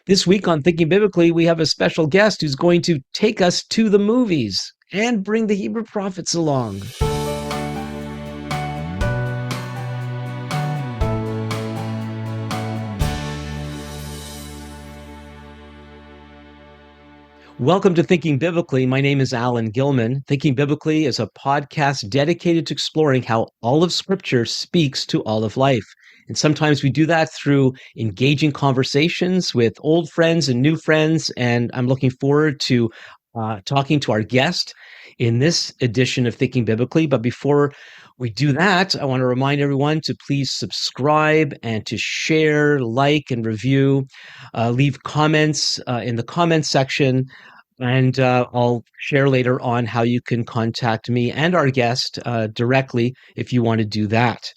This week on Thinking Biblically, we have a special guest who's going to take us to the movies and bring the Hebrew prophets along. Welcome to Thinking Biblically. My name is Alan Gilman. Thinking Biblically is a podcast dedicated to exploring how all of Scripture speaks to all of life. And sometimes we do that through engaging conversations with old friends and new friends. And I'm looking forward to talking to our guest in this edition of Thinking Biblically. But before we do that, I want to remind everyone to please subscribe and to share, like, and review. Leave comments in the comments section. And I'll share later on how you can contact me and our guest directly if you want to do that.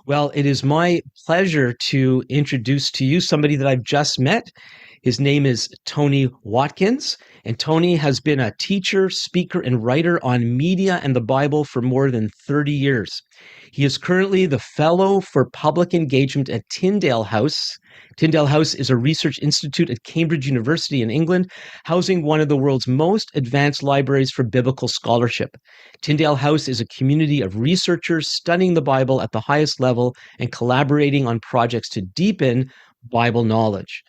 Well, it is my pleasure to introduce to you somebody that I've just met. His name is Tony Watkins, and Tony has been a teacher, speaker, and writer on media and the Bible for more than 30 years. He is currently the Fellow for Public Engagement at Tyndale House. Tyndale House is a research institute at Cambridge University in England, housing one of the world's most advanced libraries for biblical scholarship. Tyndale House is a community of researchers studying the Bible at the highest level and collaborating on projects to deepen Bible knowledge.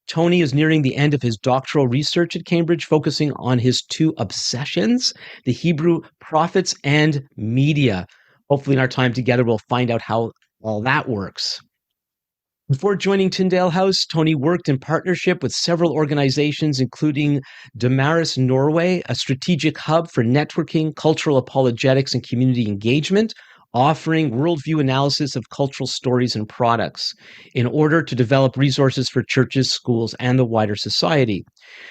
Tony is nearing the end of his doctoral research at Cambridge, focusing on his two obsessions, the Hebrew prophets and media. Hopefully in our time together, we'll find out how all that works. Before joining Tyndale House, Tony worked in partnership with several organizations, including Damaris Norway, a strategic hub for networking, cultural apologetics, and community engagement, offering worldview analysis of cultural stories and products in order to develop resources for churches, schools, and the wider society.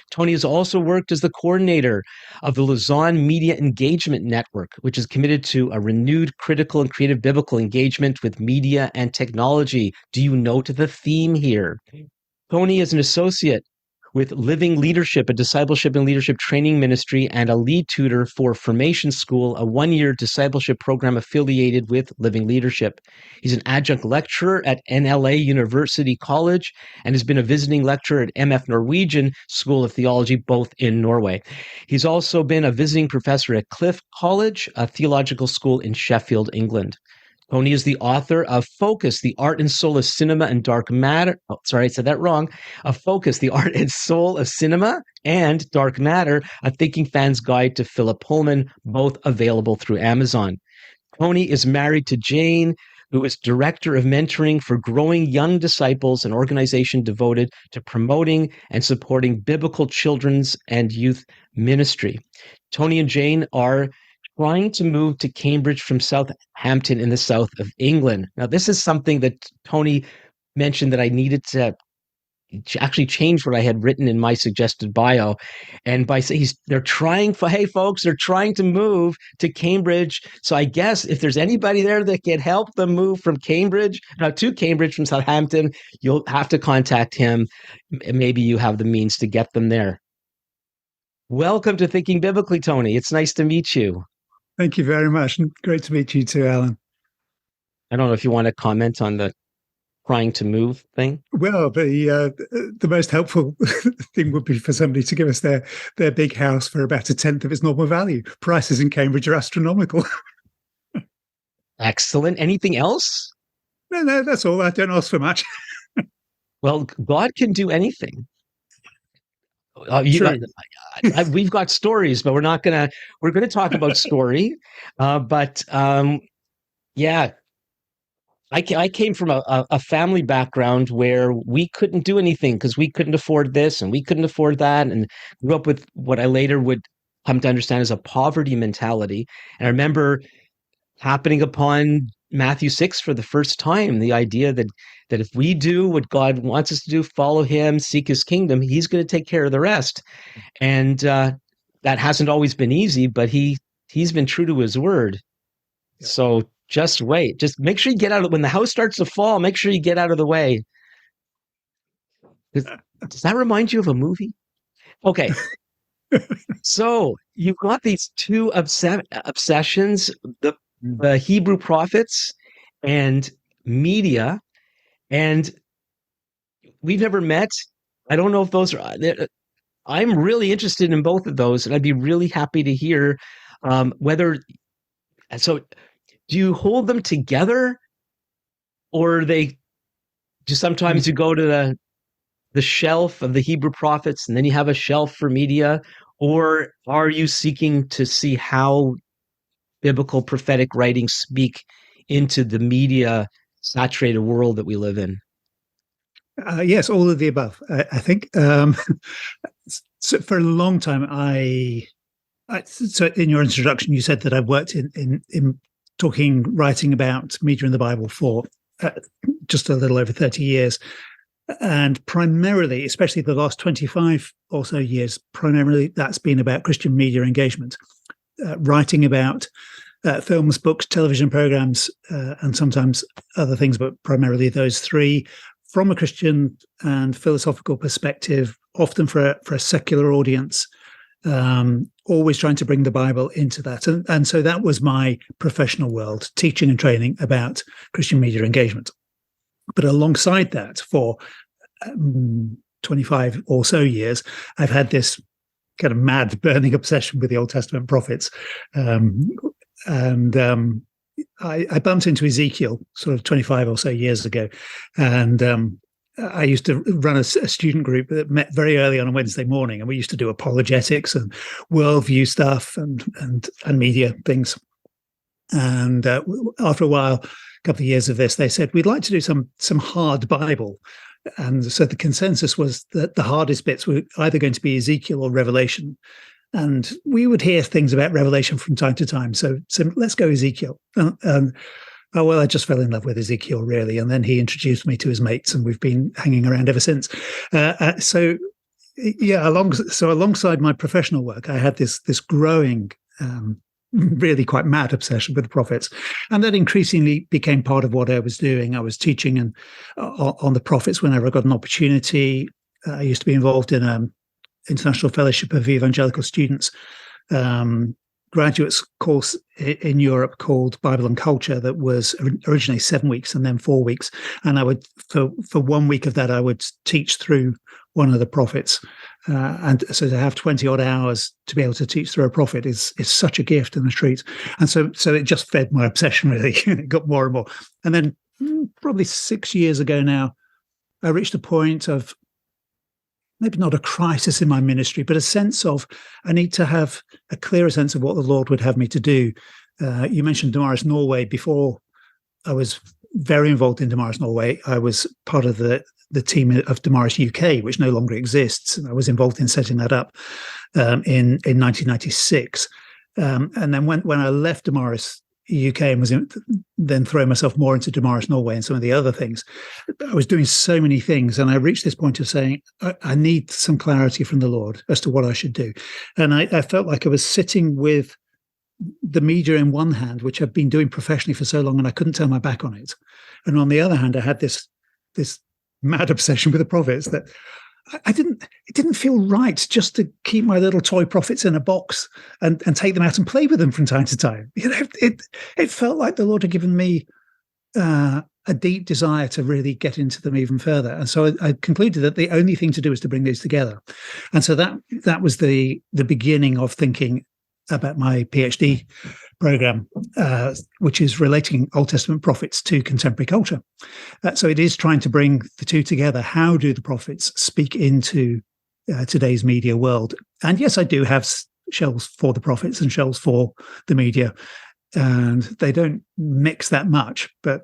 Tony has also worked as the coordinator of the Lausanne Media Engagement Network, which is committed to a renewed critical and creative biblical engagement with media and technology. Do you note the theme here? Tony is an associate with Living Leadership, a discipleship and leadership training ministry, and a lead tutor for Formation School, a one-year discipleship program affiliated with Living Leadership. He's an adjunct lecturer at NLA University College and has been a visiting lecturer at MF Norwegian School of Theology, both in Norway. He's also been a visiting professor at Cliff College, a theological school in Sheffield, England. Tony is the author of Focus, the Art and Soul of Cinema and Dark Matter. Oh, sorry, I said that wrong. Of Focus, the Art and Soul of Cinema and Dark Matter, a thinking fan's guide to Philip Pullman, both available through Amazon. Tony is married to Jane, who is director of mentoring for growing young disciples, an organization devoted to promoting and supporting biblical children's and youth ministry. Tony and Jane are trying to move to Cambridge from Southampton in the south of England. Now, this is something that Tony mentioned that I needed to actually change what I had written in my suggested bio. And by saying they're trying for, hey folks, they're trying to move to Cambridge. So I guess if there's anybody there that can help them move from Cambridge, to Cambridge from Southampton, you'll have to contact him. Maybe you have the means to get them there. Welcome to Thinking Biblically, Tony. It's nice to meet you. Thank you very much. Great to meet you too, Alan. I don't know if you want to comment on the trying to move thing. Well, the most helpful thing would be for somebody to give us their big house for about 1/10 of its normal value. Prices in Cambridge are astronomical. Excellent. Anything else? No, that's all. I don't ask for much. Well, God can do anything. We've got stories, but we're going to talk about story. Yeah, I came from a family background where we couldn't do anything because we couldn't afford this and we couldn't afford that, and grew up with what I later would come to understand as a poverty mentality. And I remember happening upon Matthew 6 for the first time, the idea that if we do what God wants us to do, follow him, seek his kingdom, he's going to take care of the rest. And that hasn't always been easy, but he's been true to his word. Yeah. So just wait. Just make sure you get out of when the house starts to fall, make sure you get out of the way. Does that remind you of a movie? Okay. So you've got these two obsessions, the Hebrew prophets and media, and we've never met. I don't know if those are. I'm really interested in both of those, and I'd be really happy to hear whether. So, do you hold them together, or they just sometimes Mm. you go to the shelf of the Hebrew prophets, and then you have a shelf for media, or are you seeking to see how biblical prophetic writings speak into the media saturated world that we live in? Yes, all of the above. I think. So for a long time, so in your introduction, you said that I worked in writing about media in the Bible for uh, just a little over 30 years. And primarily, especially the last 25 or so years, primarily that's been about Christian media engagement, writing about films, books, television programs, and sometimes other things, but primarily those three from a Christian and philosophical perspective, often for a secular audience, always trying to bring the Bible into that. And so that was my professional world, teaching and training about Christian media engagement. But alongside that, for 25 or so years, I've had this kind of mad burning obsession with the Old Testament prophets. And I bumped into Ezekiel sort of 25 or so years ago. And I used to run a student group that met very early on a Wednesday morning, and we used to do apologetics and worldview stuff and media things. And after a while, a couple of years of this, they said, we'd like to do some hard Bible. And so the consensus was that the hardest bits were either going to be Ezekiel or Revelation. And we would hear things about Revelation from time to time. So let's go Ezekiel. Oh, well, I just fell in love with Ezekiel, really. And then he introduced me to his mates, and we've been hanging around ever since. So alongside my professional work, I had this growing, really quite mad obsession with the prophets. And that increasingly became part of what I was doing. I was teaching on the prophets whenever I got an opportunity. I used to be involved in International Fellowship of Evangelical Students graduate course in Europe called Bible and Culture that was originally 7 weeks and then 4 weeks. And I would, for 1 week of that, I would teach through one of the prophets. And so to have 20 odd hours to be able to teach through a prophet is such a gift and a treat. And so it just fed my obsession, really. It got more and more. And then probably 6 years ago now, I reached a point of maybe not a crisis in my ministry, but a sense of I need to have a clearer sense of what the Lord would have me to do. You mentioned Damaris Norway. Before I was very involved in Damaris Norway, I was part of the team of Damaris UK, which no longer exists. And I was involved in setting that up in 1996. And then when I left Damaris UK and was then throwing myself more into Damaris Norway and some of the other things, I was doing so many things, and I reached this point of saying I need some clarity from the Lord as to what I should do. And I felt like I was sitting with the media in one hand, which I've been doing professionally for so long, and I couldn't turn my back on it. And on the other hand, I had this mad obsession with the prophets that it didn't feel right just to keep my little toy prophets in a box and take them out and play with them from time to time. It felt like the Lord had given me a deep desire to really get into them even further. And so I concluded that the only thing to do is to bring these together. And so that was the beginning of thinking about my PhD program, which is relating Old Testament prophets to contemporary culture. So it is trying to bring the two together. How do the prophets speak into today's media world? And yes, I do have shelves for the prophets and shelves for the media, and they don't mix that much. But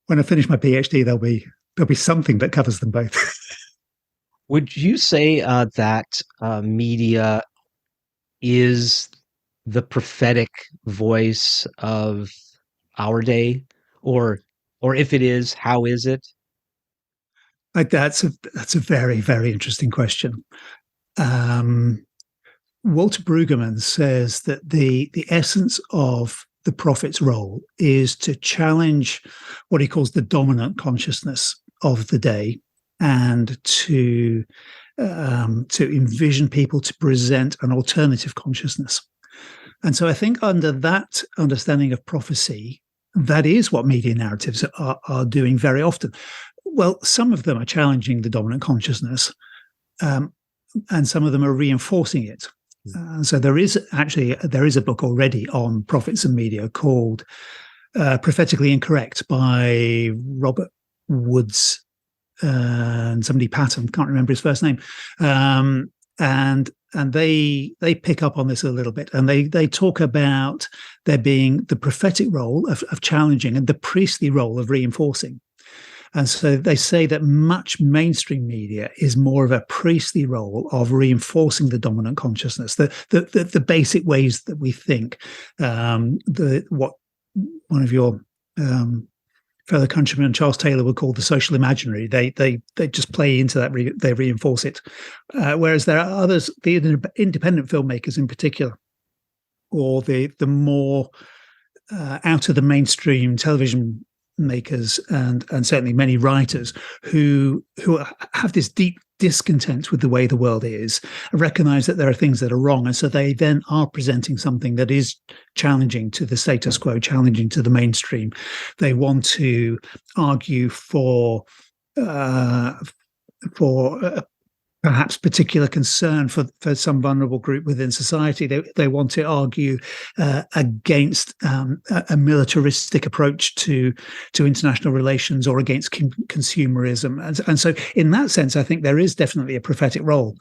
when I finish my PhD, there'll be something that covers them both. Would you say that media is the prophetic voice of our day, or if it is, how is it? That's a very, very interesting question. Walter Brueggemann says that the essence of the prophet's role is to challenge what he calls the dominant consciousness of the day, and to envision people to present an alternative consciousness. And so I think under that understanding of prophecy, that is what media narratives are doing very often. well, some of them are challenging the dominant consciousness, um, and some of them are reinforcing it. So there is a book already on prophets and media called "Prophetically Incorrect" by Robert Woods and somebody Patton, can't remember his first name, and they pick up on this a little bit, and they talk about there being the prophetic role of challenging and the priestly role of reinforcing. And so they say that much mainstream media is more of a priestly role of reinforcing the dominant consciousness, the basic ways that we think. What one of your fellow countrymen, Charles Taylor, would call the social imaginary. They just play into that. They reinforce it. Whereas there are others, the independent filmmakers in particular, or the more out of the mainstream television makers, and certainly many writers who have this deep discontent with the way the world is, recognize that there are things that are wrong, and so they then are presenting something that is challenging to the status quo, challenging to the mainstream. They want to argue for perhaps particular concern for some vulnerable group within society. They want to argue against a militaristic approach to international relations, or against consumerism. And so in that sense, I think there is definitely a prophetic role.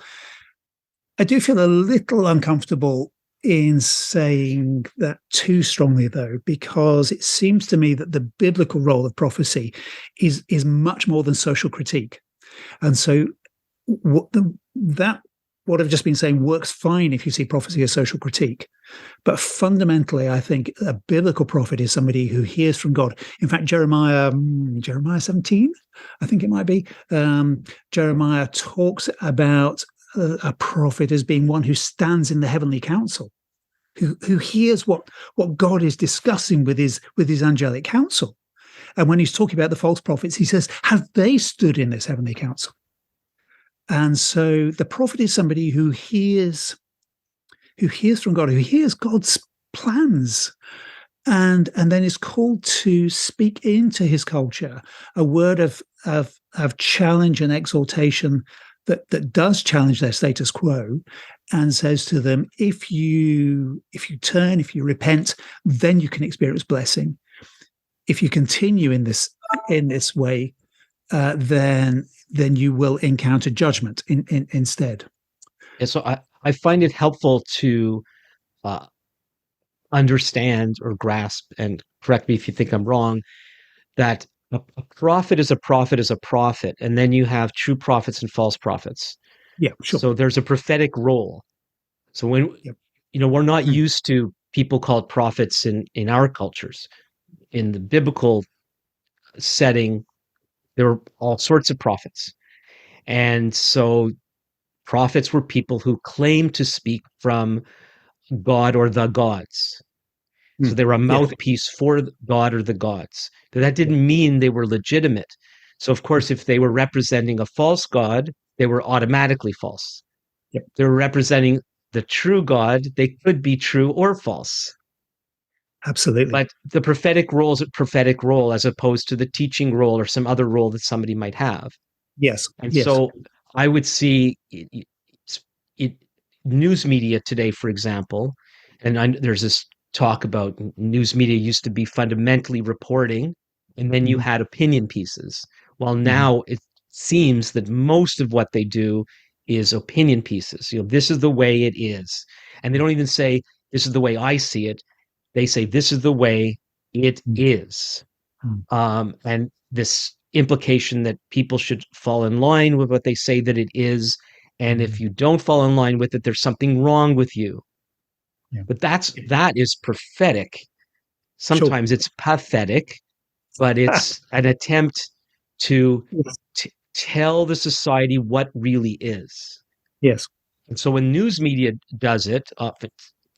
I do feel a little uncomfortable in saying that too strongly, though, because it seems to me that the biblical role of prophecy is much more than social critique. And so what I've just been saying works fine if you see prophecy as social critique. But fundamentally, I think a biblical prophet is somebody who hears from God. In fact, Jeremiah 17, I think it might be, Jeremiah talks about a prophet as being one who stands in the heavenly council, who hears what God is discussing with his angelic council. And when he's talking about the false prophets, he says, have they stood in this heavenly council? And so the prophet is somebody who hears from God, who hears God's plans, and then is called to speak into his culture a word of challenge and exhortation that does challenge their status quo, and says to them, if you turn, if you repent, then you can experience blessing. If you continue in this way, then you will encounter judgment instead. And so I find it helpful to understand or grasp, and correct me if you think I'm wrong, that a prophet is a prophet is a prophet, and then you have true prophets and false prophets. Yeah, sure. So there's a prophetic role. So when Yep. we're not used to people called prophets in our cultures. In the biblical setting, there were all sorts of prophets. And so prophets were people who claimed to speak from God or the gods. So they were a Yeah. mouthpiece for God or the gods. But that didn't mean they were legitimate. So, of course, if they were representing a false god, they were automatically false. Yep. They were representing the true God, they could be true or false. Absolutely. But the prophetic role is a prophetic role as opposed to the teaching role or some other role that somebody might have. Yes. And Yes. so I would see news media today, for example, and there's this talk about news media used to be fundamentally reporting, and then you had opinion pieces. While now it seems that most of what they do is opinion pieces. This is the way it is. And they don't even say, this is the way I see it. They say, this is the way it is. And this implication that people should fall in line with what they say that it is. And if you don't fall in line with it, there's something wrong with you. Yeah. But that is prophetic. Sure. Sometimes it's pathetic, but it's an attempt to tell the society what really is. Yes. And so when news media does it,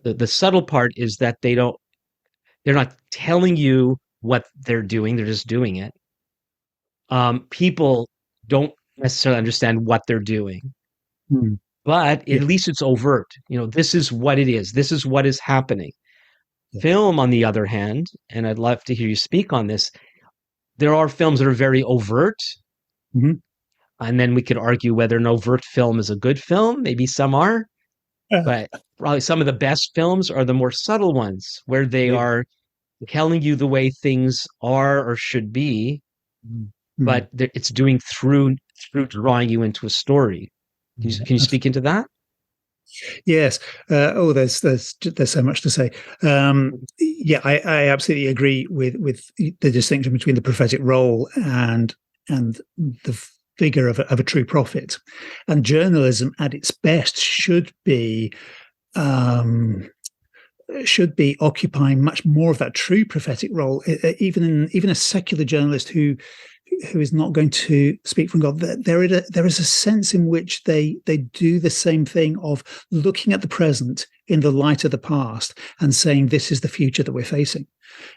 the subtle part is that they're not telling you what they're doing, they're just doing it. People don't necessarily understand what they're doing, but Yeah. at least it's overt. This is what it is. This is what is happening. Yeah. Film, on the other hand, and I'd love to hear you speak on this, there are films that are very overt, Mhm. And then we could argue whether an overt film is a good film. Maybe some are, Uh, but probably some of the best films are the more subtle ones where they Indeed. are telling you the way things are or should be, Mm. but Mm. it's doing through drawing you into a story. Yeah, Can you speak absolutely. into that? Yes. Oh, there's so much to say. Yeah, I absolutely agree with the distinction between the prophetic role and the figure of a true prophet. And journalism, at its best, um, should be occupying much more of that true prophetic role. Even a secular journalist who is not going to speak from God, there is a sense in which they do the same thing of looking at the present in the light of the past and saying this is the future that we're facing.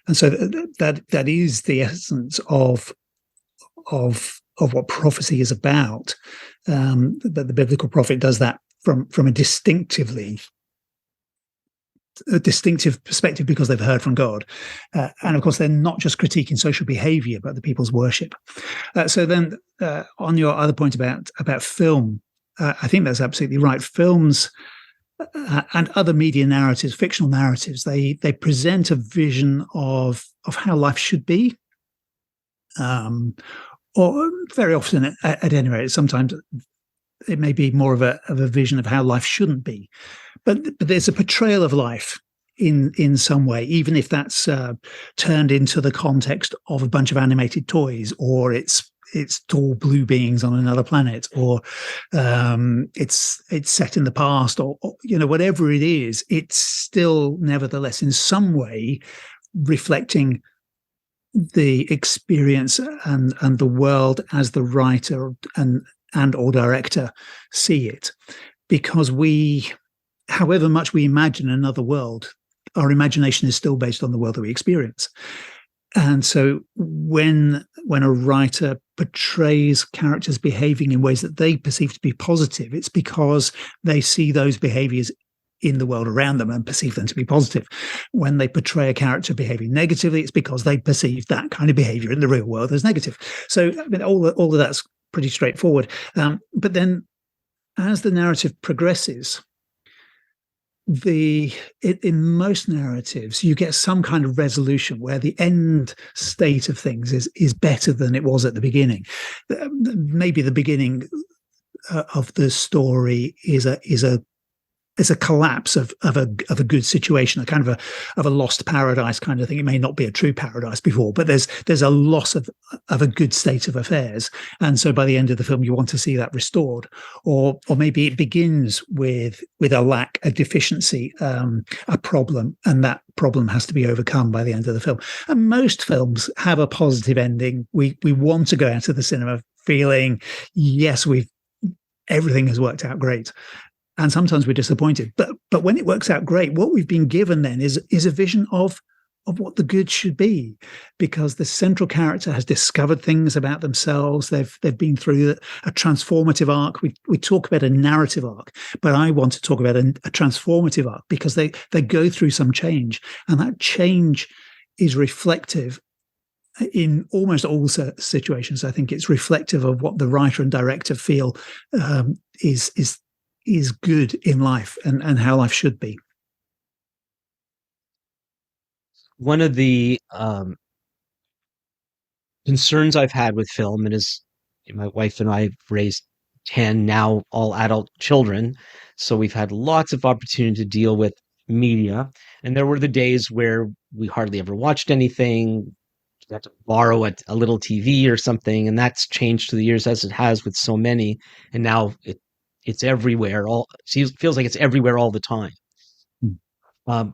And so that is the essence of what prophecy is about. That the biblical prophet does that from a distinctive perspective because they've heard from God. And of course, they're not just critiquing social behavior, but the people's worship. So then, on your other point about film, I think that's absolutely right. Films and other media narratives, fictional narratives, they present a vision of how life should be, or very often, at any rate, sometimes it may be more of a vision of how life shouldn't be. But there's a portrayal of life in some way, even if that's turned into the context of a bunch of animated toys, or it's tall blue beings on another planet, or it's set in the past, or whatever it is, it's still nevertheless in some way reflecting the experience and the world as the writer and or director see it, because however much we imagine another world, our imagination is still based on the world that we experience. And so when a writer portrays characters behaving in ways that they perceive to be positive, it's because they see those behaviors in the world around them and perceive them to be positive. When they portray a character behaving negatively, it's because they perceive that kind of behavior in the real world as negative. So I mean, all of that's pretty straightforward. But then as the narrative progresses, in most narratives you get some kind of resolution where the end state of things is better than it was at the beginning. Maybe the beginning of the story is a collapse of a good situation, a kind of a lost paradise kind of thing. It may not be a true paradise before, but there's a loss of a good state of affairs, and so by the end of the film, you want to see that restored, or maybe it begins with a lack, a deficiency, a problem, and that problem has to be overcome by the end of the film. And most films have a positive ending. We want to go out of the cinema feeling, yes, everything has worked out great, and sometimes we're disappointed. But when it works out great, what we've been given then is a vision of what the good should be, because the central character has discovered things about themselves. They've been through a transformative arc. We talk about a narrative arc, but I want to talk about a transformative arc because they go through some change, and that change is reflective in almost all situations. I think it's reflective of what the writer and director feel is good in life and how life should be. One of the concerns I've had with film, and is my wife and I have raised 10 now all adult children, so we've had lots of opportunity to deal with media. And there were the days where we hardly ever watched anything, had to borrow a little TV or something, and that's changed through the years as it has with so many. And now it's everywhere. Feels like it's everywhere all the time. Mm. Um,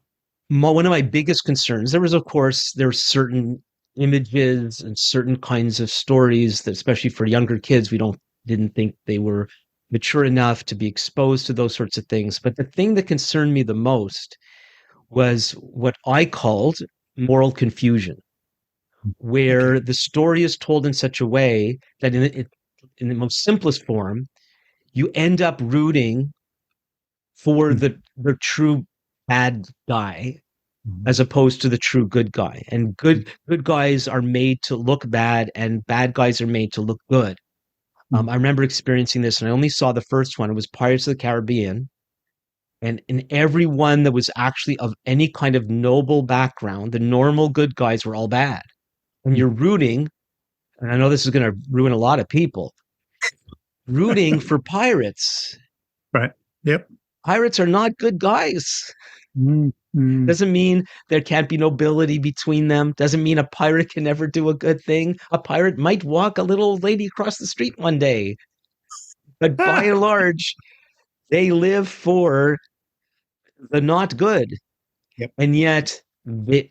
one of my biggest concerns, there were certain images and certain kinds of stories that, especially for younger kids, we didn't think they were mature enough to be exposed to those sorts of things. But the thing that concerned me the most was what I called moral confusion, Okay. where the story is told in such a way that in the most simplest form, you end up rooting for Mm. the true bad guy Mm. as opposed to the true good guy. And good guys are made to look bad, and bad guys are made to look good. mm, I remember experiencing this, and I only saw the first one. It was Pirates of the Caribbean, and in everyone that was actually of any kind of noble background, the normal good guys were all bad. And mm. you're rooting, and I know this is going to ruin a lot of people, rooting for pirates. Right. Yep. Pirates are not good guys. Mm, mm. Doesn't mean there can't be nobility between them. Doesn't mean a pirate can never do a good thing. A pirate might walk a little old lady across the street one day, but by Ah, and large, they live for the not good. yep. And yet the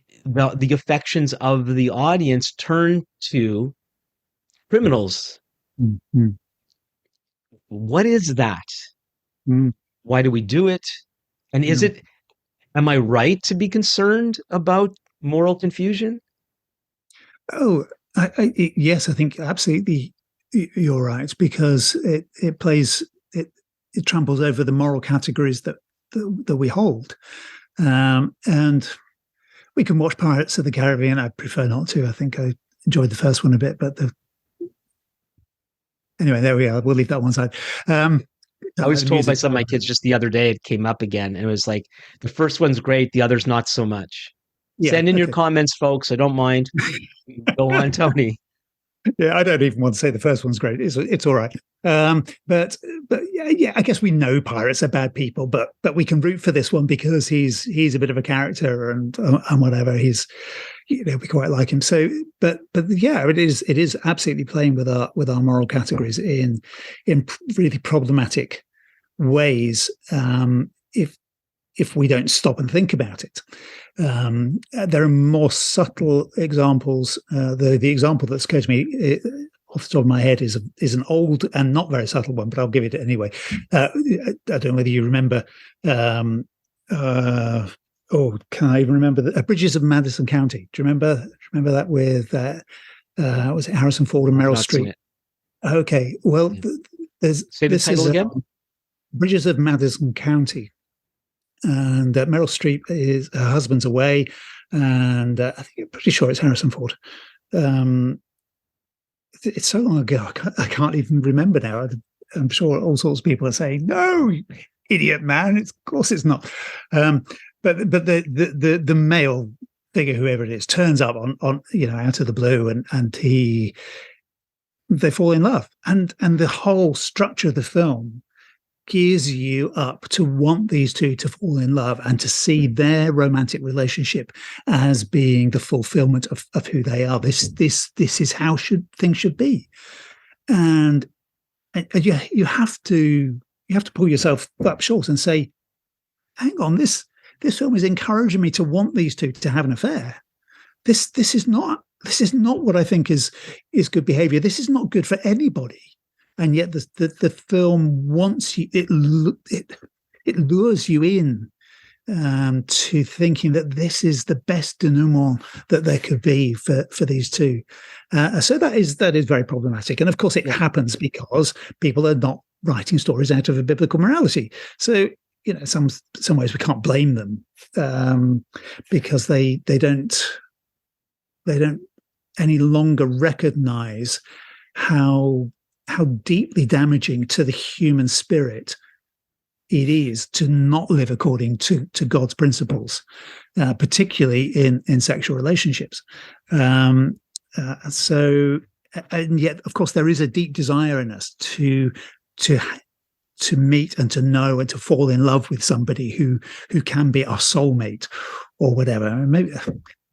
affections of the audience turn to criminals. Mm, mm, What is that? mm. Why do we do it? And is Yeah. it, am I right to be concerned about moral confusion? Oh, yes, I think absolutely you're right, because it plays it tramples over the moral categories that we hold. And we can watch Pirates of the Caribbean. I prefer not to. I think I enjoyed the first one a bit, but anyway, there we are. We'll leave that one side. Um, I was the told by music. some of my kids just the other day, it came up again. And it was like, the first one's great, the other's not so much. Yeah. Send in your Okay. comments, folks. I don't mind. Go on, Tony. Yeah, I don't even want to say the first one's great. It's all right. But yeah, yeah, I guess we know pirates are bad people, but we can root for this one because he's a bit of a character and whatever. We quite like him. So, but yeah, it is absolutely playing with our moral categories in really problematic ways. If we don't stop and think about it. There are more subtle examples. The example that's occurred to me off the top of my head is an old and not very subtle one, but I'll give it anyway. I don't know whether you remember. Can I even remember the Bridges of Madison County? Do you remember that with was it Harrison Ford and I've Meryl not seen Streep? it. Okay, well, Yeah. there's Say the this title is again. Bridges of Madison County, and Meryl Streep is her husband's away, and I think I'm pretty sure it's Harrison Ford. Um, it's so long ago, I can't even remember now. I'm sure all sorts of people are saying, "No, you idiot man! Of course it's not." Um, but the male figure, whoever it is, turns up on out of the blue, and they fall in love, and the whole structure of the film gears you up to want these two to fall in love and to see their romantic relationship as being the fulfillment of who they are. This is how things should be, and you have to pull yourself up short and say, hang on, this film is encouraging me to want these two to have an affair. This is not what I think is good behavior. This is not good for anybody. And yet the film wants you, it lures you in to thinking that this is the best denouement that there could be for these two. So that is very problematic. And of course, it Yeah. happens because people are not writing stories out of a biblical morality. So some ways we can't blame them because they don't any longer recognize how deeply damaging to the human spirit it is to not live according to God's principles, particularly in sexual relationships. So, and yet, of course, there is a deep desire in us to meet and to know and to fall in love with somebody who can be our soulmate or whatever.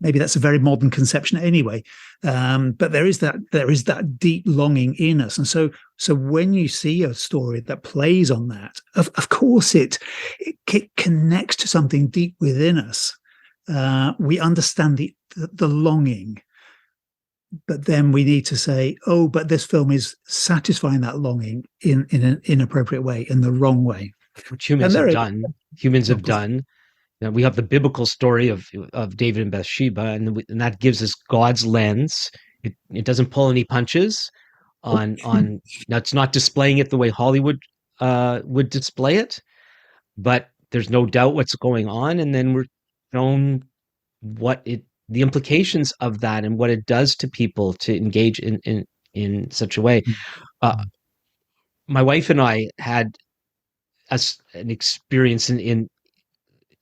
Maybe that's a very modern conception anyway, but there is that deep longing in us, and so when you see a story that plays on that, of course it connects to something deep within us. We understand the longing, but then we need to say, oh, but this film is satisfying that longing in an inappropriate way, in the wrong way. Which And humans there have are done. Humans have examples. done. We have the biblical story of David and Bathsheba, and that gives us God's lens. It doesn't pull any punches on. Now it's not displaying it the way Hollywood would display it, but there's no doubt what's going on, and then we're shown the implications of that and what it does to people to engage in such a way. my wife and I had an experience in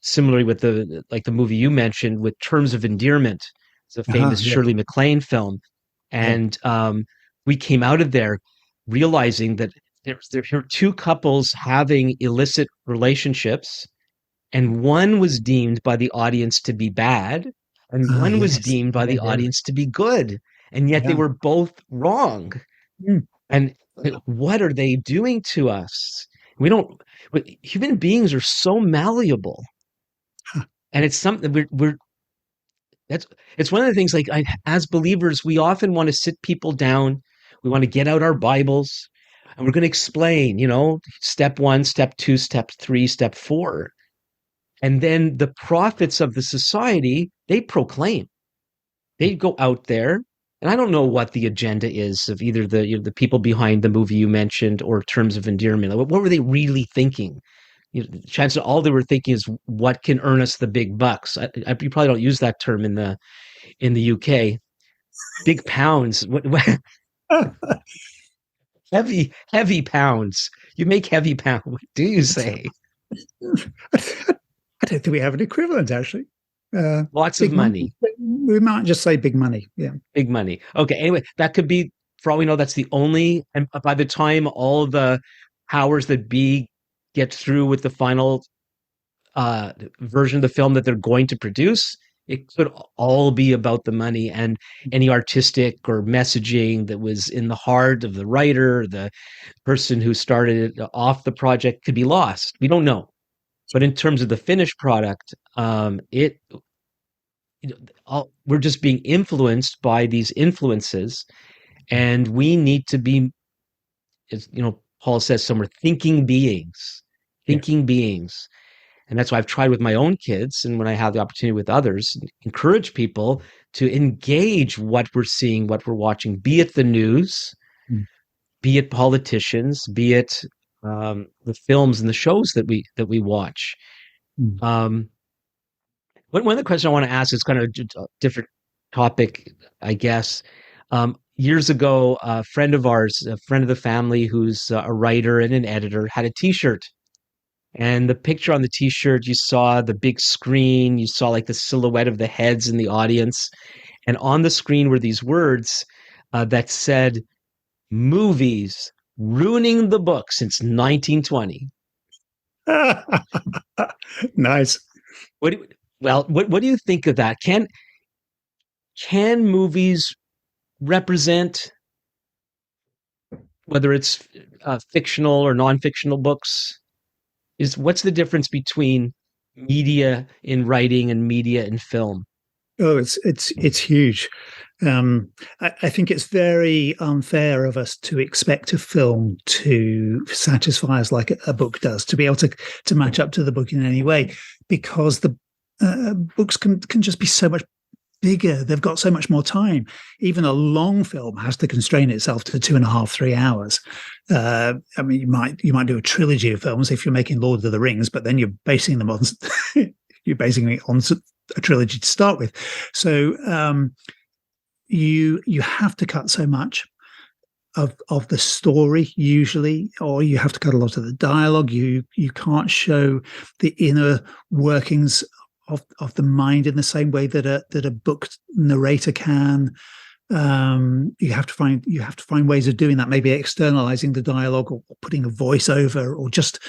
similarly with the movie you mentioned with Terms of Endearment. It's a famous Yeah, Shirley MacLaine film, yeah. and we came out of there realizing that there were two couples having illicit relationships, and one was deemed by the audience to be bad, and one was Yes. deemed by Yeah, the yeah, audience to be good, and yet they yeah. were both wrong. Mm. And what are they doing to us? We don't. Human beings are so malleable, Huh. and it's something we're that's it's one of the things like as believers we often want to sit people down, we want to get out our bibles, and we're going to explain, step 1, step 2, step 3, step 4, and then the prophets of the society, they proclaim, they go out there, and I don't know what the agenda is of either the people behind the movie you mentioned or Terms of Endearment. What were they really thinking? Chances are all they were thinking is what can earn us the big bucks. You probably don't use that term in the UK. Big pounds. Heavy pounds. You make heavy pounds. What do you say? I don't think we have an equivalent, actually. Lots of Big money. money. We might just say big money. Yeah. Big money. Okay. Anyway, that could be, for all we know, that's the only. And by the time all the powers that be get through with the final uh, version of the film that they're going to produce, it could all be about the money, and any artistic or messaging that was in the heart of the writer, the person who started it off the project could be lost. We don't know. But in terms of the finished product, it we're just being influenced by these influences, and we need to be, as Paul says somewhere, Yeah. thinking beings. And that's why I've tried with my own kids, and when I have the opportunity with others, encourage people to engage what we're seeing, what we're watching, be it the news, Mm. be it politicians, be it the films and the shows that we watch. Mm. Um, one of the questions I want to ask is kind of a different topic, I guess. Years ago, a friend of ours, a friend of the family, who's a writer and an editor, had a T-shirt. And the picture on the T-shirt, you saw the big screen, you saw like the silhouette of the heads in the audience, and on the screen were these words that said, "Movies ruining the book since 1920." Nice. What do, what do you think of that? Can movies represent, whether it's fictional or non-fictional books? Is what's the difference between media in writing and media in film? Oh, it's huge. I think it's very unfair of us to expect a film to satisfy us like a book does, to be able to match up to the book in any way, because the books can just be so much bigger. They've got so much more time. Even a long film has to constrain itself to 2.5, 3 hours. I mean, you might do a trilogy of films if you're making Lord of the Rings, but then you're basing them on you're basing it on a trilogy to start with. So you have to cut so much of the story usually, or you have to cut a lot of the dialogue. You can't show the inner workings of the mind in the same way that a book narrator can. You have to find ways of doing that, maybe externalizing the dialogue, or putting a voiceover, or just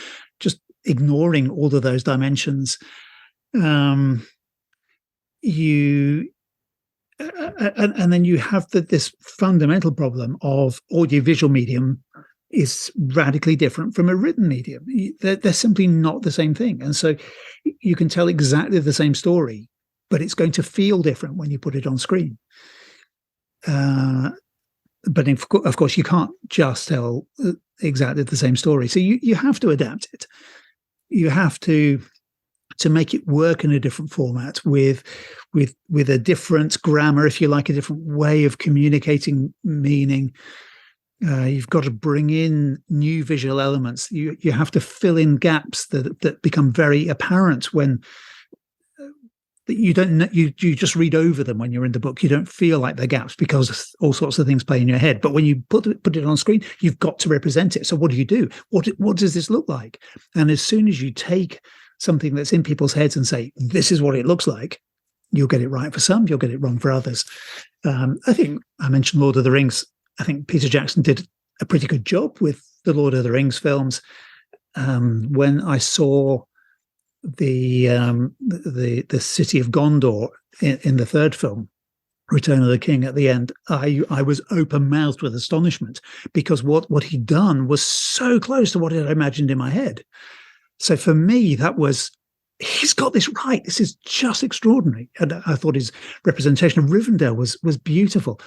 ignoring all of those dimensions. You and then you have this fundamental problem of audiovisual medium is radically different from a written medium. They're simply not the same thing, and so you can tell exactly the same story, but it's going to feel different when you put it on screen. But of course, you can't just tell exactly the same story, so you have to adapt it. You have to make it work in a different format with a different grammar, if you like, a different way of communicating meaning. You've got to bring in new visual elements. You have to fill in gaps that become very apparent when that you don't know, you just read over them when you're in the book. You don't feel like they're gaps because all sorts of things play in your head. But when you put it on screen, you've got to represent it. So what do? What does this look like? And as soon as you take something that's in people's heads and say, this is what it looks like, you'll get it right for some, you'll get it wrong for others. I think I mentioned Lord of the Rings. I think Peter Jackson did a pretty good job with the Lord of the Rings films. When I saw the city of Gondor in the third film, Return of the King, at the end, I was open mouthed with astonishment because what he'd done was so close to what I imagined in my head. So for me, that was, he's got this right. This is just extraordinary. And I thought his representation of Rivendell was beautiful.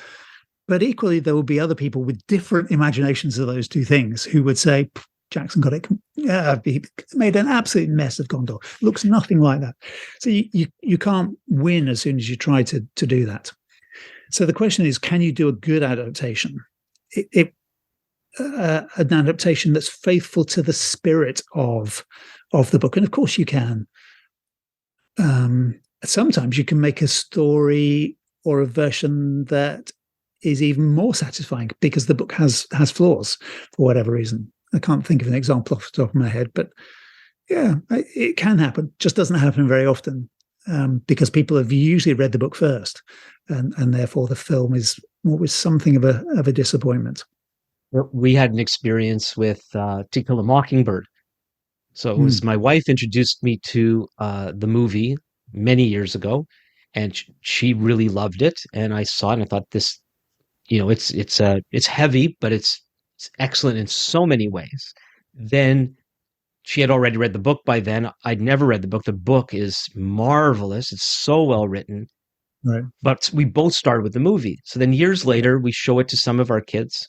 But equally, there will be other people with different imaginations of those two things who would say, Jackson got it. Yeah, he made an absolute mess of Gondor. Looks nothing like that. So you can't win as soon as you try to do that. So the question is, can you do a good adaptation? An adaptation that's faithful to the spirit of the book, and of course you can. Sometimes you can make a story or a version that is even more satisfying because the book has flaws for whatever reason. I can't think of an example off the top of my head, but yeah, it can happen. Just doesn't happen very often because people have usually read the book first, and therefore the film is always something of a disappointment. We had an experience with To Kill a Mockingbird. So it was my wife introduced me to the movie many years ago, and she really loved it. And I saw it and I thought this, it's heavy, but it's excellent in so many ways. Then she had already read the book by then. I'd never read the book. The book is marvelous. It's so well written. Right. But we both started with the movie. So then years later, we show it to some of our kids,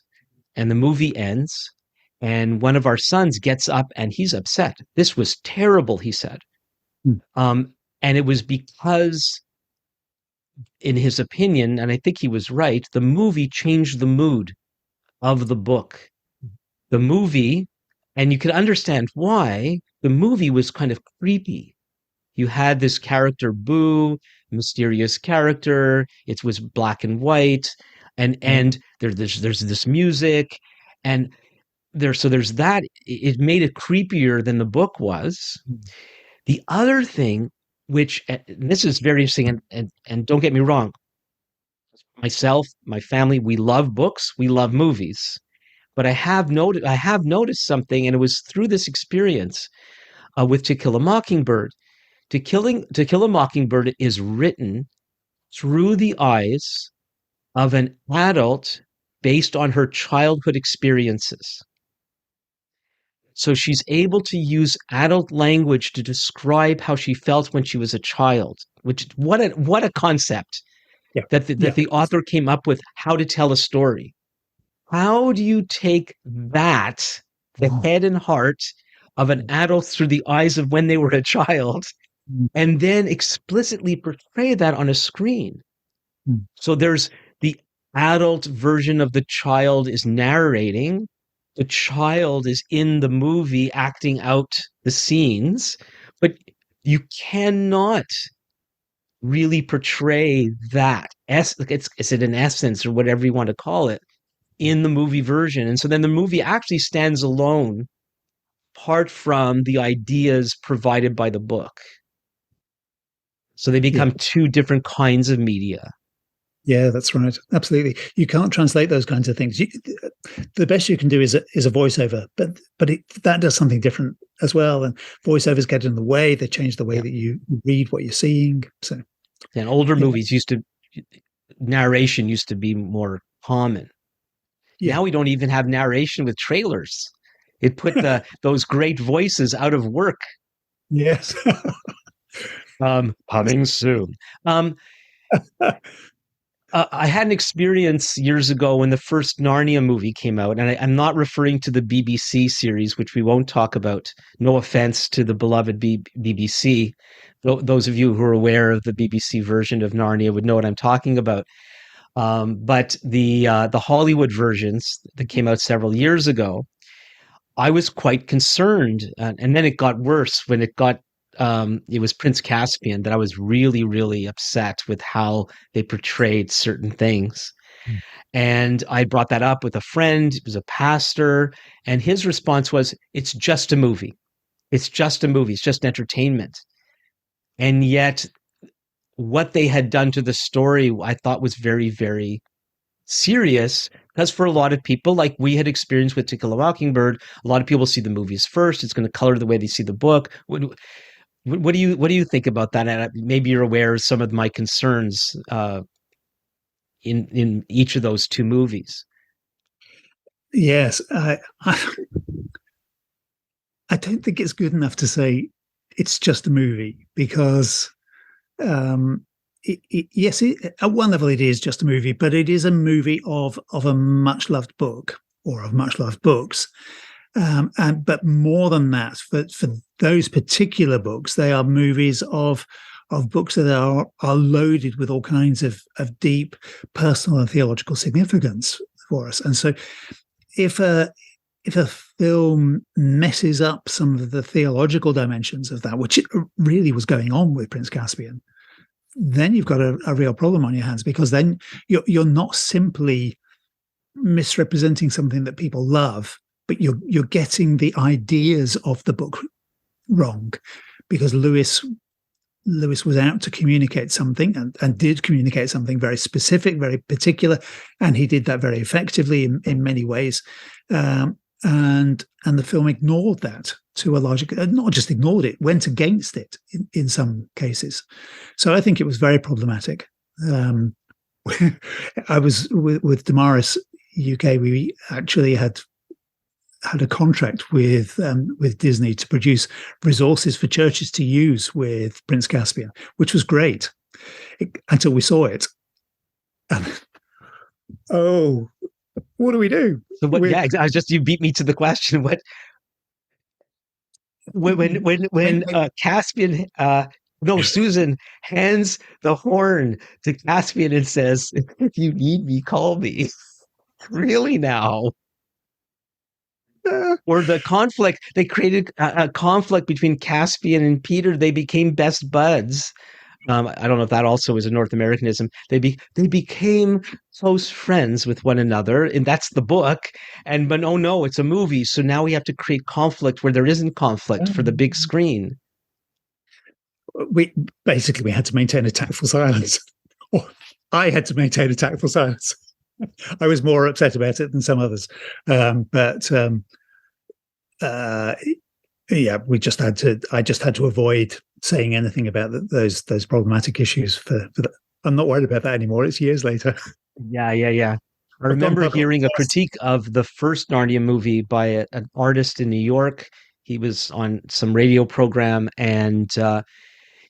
and the movie ends. And one of our sons gets up and he's upset. This was terrible, he said. Mm. And it was because, in his opinion, and I think he was right, the movie changed the mood of the book. The movie, and you can understand why, the movie was kind of creepy. You had this character, Boo, mysterious character. It was black and white, and there's this music, and there's that. It made it creepier than the book was. The other thing, which and this is very interesting, and don't get me wrong, myself, my family, we love books, we love movies, but I have noticed something, and it was through this experience with To Kill a Mockingbird. To Kill a Mockingbird is written through the eyes of an adult based on her childhood experiences. So she's able to use adult language to describe how she felt when she was a child. Which what a concept Yeah. that the author came up with, how to tell a story. How do you take that, the head and heart of an adult through the eyes of when they were a child, and then explicitly portray that on a screen? So there's the adult version of the child is narrating. The child is in the movie acting out the scenes, but you cannot really portray that. Is it an essence or whatever you want to call it in the movie version? And so then the movie actually stands alone apart from the ideas provided by the book. So they Yeah. become two different kinds of media. Yeah, that's right. Absolutely. You can't translate those kinds of things. The best you can do is a voiceover, but that does something different as well. And voiceovers get in the way. They change the way Yeah. that you read what you're seeing. So, And older yeah, movies narration used to be more common. yeah, Now we don't even have narration with trailers. It put those great voices out of work. yes. Coming soon. Um, I had an experience years ago when the first Narnia movie came out, and I'm not referring to the BBC series, which we won't talk about. No offense to the beloved BBC. Those of you who are aware of the BBC version of Narnia would know what I'm talking about. But the Hollywood versions that came out several years ago, I was quite concerned, and then it got worse when it got it was Prince Caspian that I was really, really upset with how they portrayed certain things. And I brought that up with a friend, he was a pastor, and his response was, "It's just a movie. It's just a movie. It's just entertainment." And yet, what they had done to the story, I thought was very, very serious. Because for a lot of people, like we had experienced with To Kill a Mockingbird, a lot of people see the movies first. It's going to color the way they see the book. What do you think about that? And maybe you're aware of some of my concerns in each of those two movies. Yes, I don't think it's good enough to say it's just a movie because, um, yes, at one level it is just a movie, but it is a movie of a much loved book or of much loved books. But more than that, for those particular books, they are movies of books that are loaded with all kinds of deep personal and theological significance for us. And so, if a film messes up some of the theological dimensions of that, which it really was going on with Prince Caspian, then you've got a real problem on your hands, because then you're not simply misrepresenting something that people love, but you're getting the ideas of the book wrong, because Lewis was out to communicate something, and did communicate something very specific, very particular, and he did that very effectively in many ways. And the film ignored that to a large, not just ignored it, went against it in some cases. So I think it was very problematic. I was with Damaris UK. We actually had a contract with Disney to produce resources for churches to use with Prince Caspian, which was great until we saw it. Oh, what do we do? So what? Yeah, I was just you beat me to the question. What when Caspian no Susan hands the horn to Caspian and says, "If you need me, call me." Really now? Uh, Or the conflict, they created a conflict between Caspian and Peter. They became best buds. I don't know if that also is a North Americanism. They became close friends with one another, and that's the book. And but oh no, it's a movie, so now we have to create conflict where there isn't conflict for the big screen. we basically had to maintain a tactful silence. Or I had to maintain a tactful silence. I was more upset about it than some others, but uh, yeah, we just had to. I just had to avoid saying anything about those problematic issues. I'm not worried about that anymore. It's years later. Yeah, yeah, yeah. I I've gone remember public. hearing a Yes. critique of the first Narnia movie by an artist in New York. He was on some radio program, and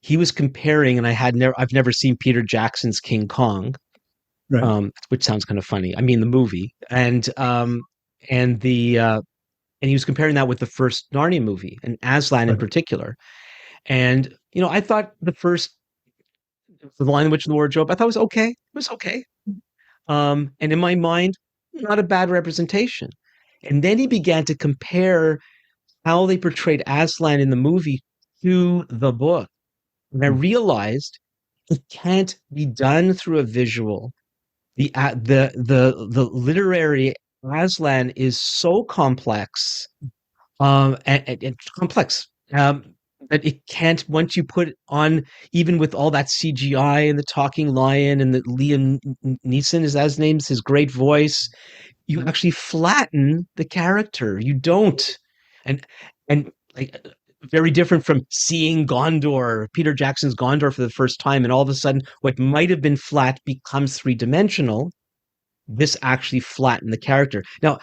he was comparing. And I've never seen Peter Jackson's King Kong, Right. which sounds kind of funny. I mean, the movie, and the and he was comparing that with the first Narnia movie, and Aslan in Right. particular. And I thought the Lion, the Witch, and the Wardrobe, I thought was okay. It was okay. And in my mind, not a bad representation. And then he began to compare how they portrayed Aslan in the movie to the book. And I realized it can't be done through a visual. The literary Aslan is so complex, and complex, that it can't, once you put it on, even with all that CGI and the talking lion and the Liam Neeson, is that his name, his great voice, you actually flatten the character. You don't. And like, very different from seeing Gondor, Peter Jackson's Gondor for the first time, and all of a sudden what might have been flat becomes three-dimensional. This actually flattened the character. Now,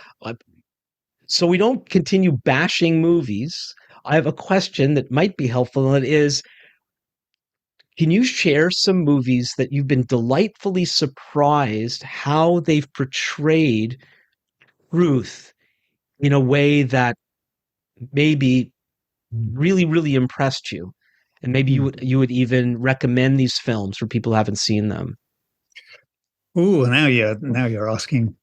so we don't continue bashing movies. I have a question that might be helpful, and it is, can you share some movies that you've been delightfully surprised how they've portrayed truth in a way that maybe really, really impressed you? And maybe you would even recommend these films for people who haven't seen them. Oh, now you're asking.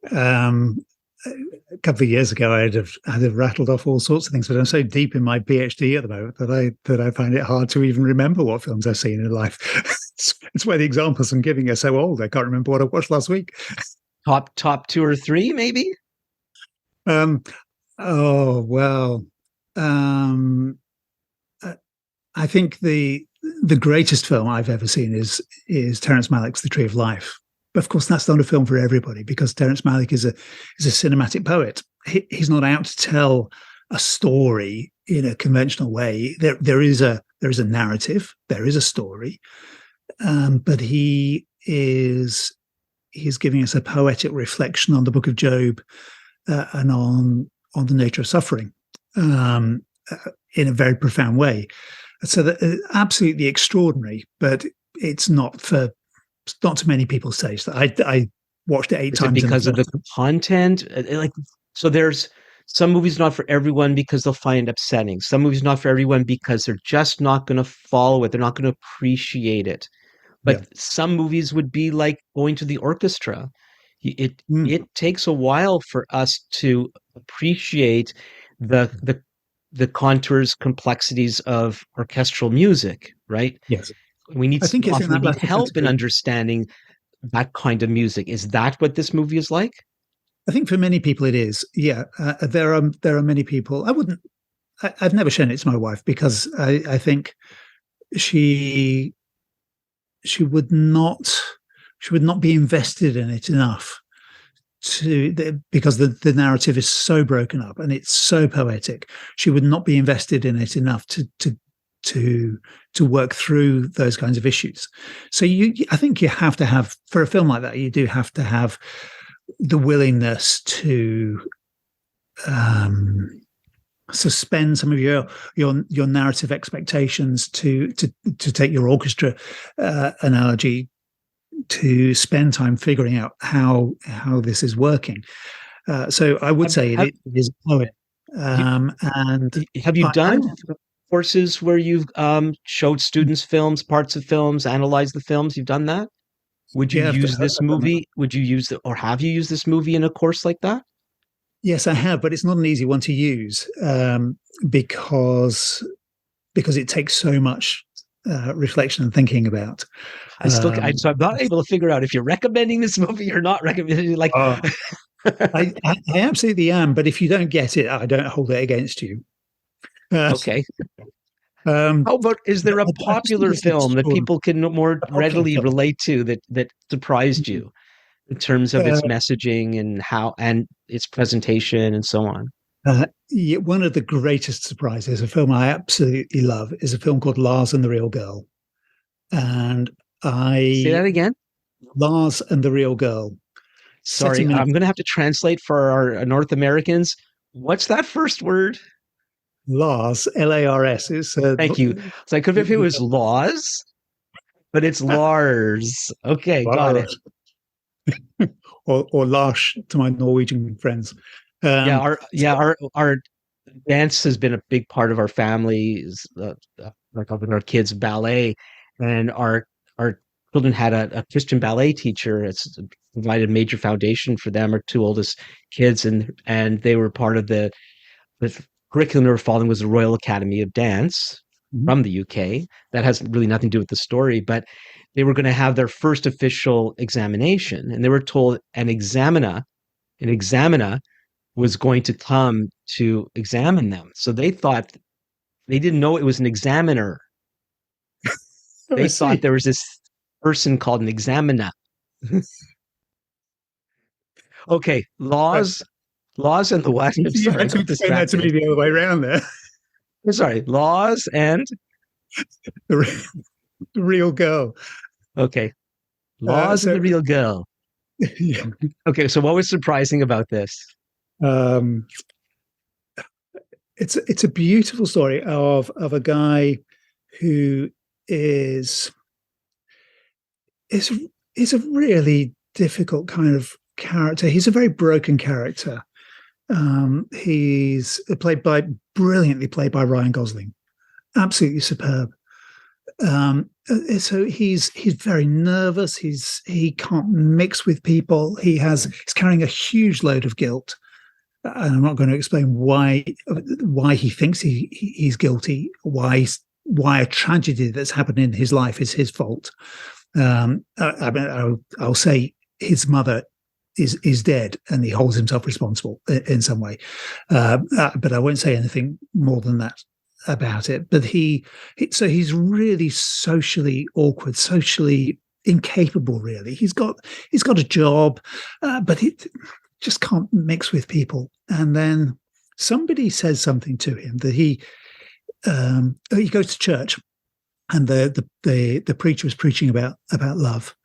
a couple of years ago, I'd have rattled off all sorts of things, but I'm so deep in my PhD at the moment that I find it hard to even remember what films I've seen in life. It's why the examples I'm giving are so old. I can't remember what I watched last week. Top two or three, maybe? Um, oh well, um, uh, I think the greatest film I've ever seen is Terrence Malick's The Tree of Life. But of course, that's not a film for everybody because Terrence Malick is a cinematic poet. He's not out to tell a story in a conventional way. There is a narrative, there is a story, but he's giving us a poetic reflection on the Book of Job and on the nature of suffering um, in a very profound way. So that absolutely extraordinary, but it's not to many people's taste. I watched it eight Is it times in the because of the first. content? Like, so there's some movies not for everyone because they'll find it upsetting. Some movies not for everyone because they're just not going to follow it. They're not going to appreciate it. Yeah. But some movies would be like going to the orchestra. Mm. It takes a while for us to appreciate the the the contours, complexities of orchestral music, right? Yes. We need I think it's in often we that need latter help in category. understanding that kind of music. Is that what this movie is like? I think for many people it is. Yeah. There are many people. I've never shown it to my wife because I think she she would not she would not be invested in it enough because the narrative is so broken up and it's so poetic. She would not be invested in it enough to to work through those kinds of issues. So I think you have to have, for a film like that, you do have to have the willingness to um, suspend some of your narrative expectations, to take your orchestra analogy, to spend time figuring out how this is working. So I would Have, say have, it is a poet. you, And have you I done courses where you've showed students films, parts of films, analyzed the films? You've done that? Would you yeah, use this I've done that. movie? Would you use the, or have you used this movie in a course like that? Yes, I have, but it's not an easy one to use because it takes so much reflection and thinking about. So I'm not able to figure out if you're recommending this movie or not recommending it. Like, Uh, I absolutely am, but if you don't get it, I don't hold it against you. Uh, okay. um, How about, is there a I just think popular it's film that extraordinary. people can more A popular readily film. relate to that surprised you in terms of its Uh, messaging and how and its presentation and so on? yeah, one of the greatest surprises, a film I absolutely love, is a film called Lars and the Real Girl. And Say I that again. Lars and the Real Girl, set Sorry, in I'm Minnesota. going to have to translate for our North Americans. What's that first word? Lars, Lars, is Thank you. It's like if it was laws, but it's Lars. Okay, got it. Lars, or Lars to my Norwegian friends. Yeah, Um, so, our dance has been a big part of our families, like with our kids' ballet, and our children had a Christian ballet teacher. It's provided a major foundation for them. Our two oldest kids, and they were part of the curriculum they were following was the Royal Academy of Dance mhm. from the UK. That has really nothing to do with the story, but they were going to have their first official examination, and they were told an examiner was going to come to examine them. So they thought they didn't know it was an examiner. Oh, I They thought see. there was this person called an examiner. Okay, Right. laws and the what? I'm You sorry, I had to got explain that to me distracted. the other way around there. I'm sorry, laws and The real girl. okay, laws and So the real girl. yeah. Okay, so what was surprising about this? um, it's a beautiful story of a guy who is is is a really difficult kind of character. He's a very broken character. He's brilliantly played by Ryan Gosling, absolutely superb. So he's very nervous. He can't mix with people. He's carrying a huge load of guilt, and I'm not going to explain why he thinks he's guilty, why a tragedy that's happened in his life is his fault. I mean, I'll say his mother is dead, and he holds himself responsible in some way. But I won't say anything more than that about it. But so he's really socially awkward, socially incapable. Really, he's got a job, but he just can't mix with people. And then somebody says something to him that he goes to church, and the preacher was preaching about love,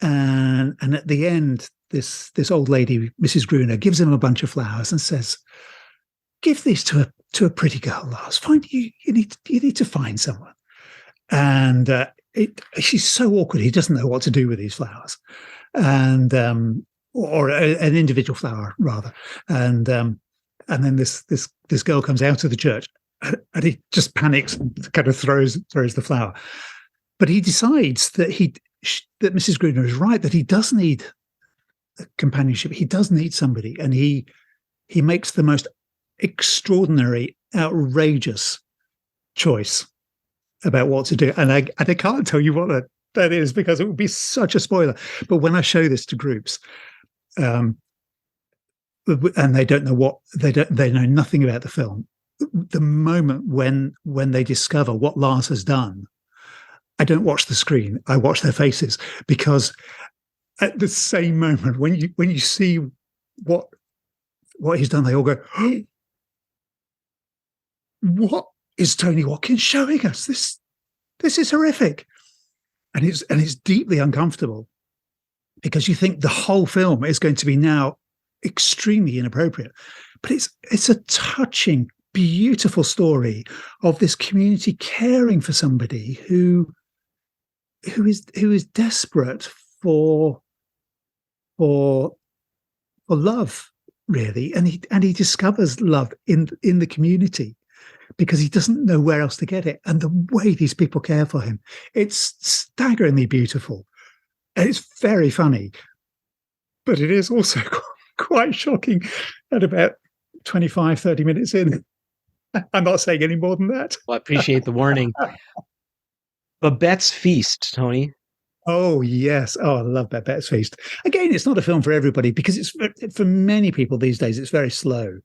and at the end, this old lady, Mrs. Gruner, gives him a bunch of flowers and says, "Give these to a pretty girl, Lars. You need to find someone." And she's so awkward. He doesn't know what to do with these flowers, and or an individual flower rather. And then this girl comes out of the church, and he just panics and kind of throws the flower. But he decides that Mrs. Gruner is right, that he does need companionship. He does need somebody, and he makes the most extraordinary, outrageous choice about what to do. And I can't tell you what that is, because it would be such a spoiler. But when I show this to groups, and they don't know they know nothing about the film, the moment when they discover what Lars has done, I don't watch the screen, I watch their faces, because at the same moment when you see what he's done, they all go, oh, what is Tony Watkins showing us? This is horrific. And it's deeply uncomfortable, because you think the whole film is going to be now extremely inappropriate. But it's a touching, beautiful story of this community caring for somebody who is desperate for love, really, and he discovers love in the community, because he doesn't know where else to get it. And the way these people care for him, it's staggeringly beautiful, and it's very funny, but it is also quite shocking at about 25-30 minutes in. I'm not saying any more than that. Well, I appreciate the warning. Babette's Feast, Tony. Oh, yes. Oh, I love Babette's Feast. Again, it's not a film for everybody, because it's for many people these days, it's very slow.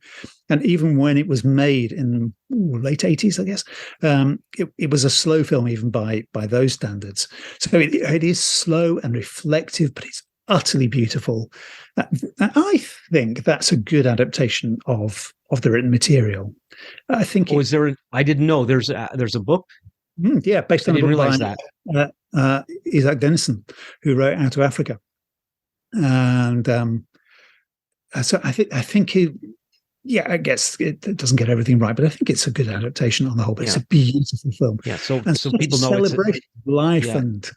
And even when it was made in late 80s, I guess, it was a slow film even by those standards. So it is slow and reflective, but it's utterly beautiful. I think that's a good adaptation of the written material. I think. Oh, I didn't know there's a book. Yeah, based on I didn't a book realize by that. Isaac Denison, who wrote Out of Africa, and so I think I guess it doesn't get everything right, but I think it's a good adaptation on the whole. But it's a beautiful film. Yeah, so a people know celebration of life, and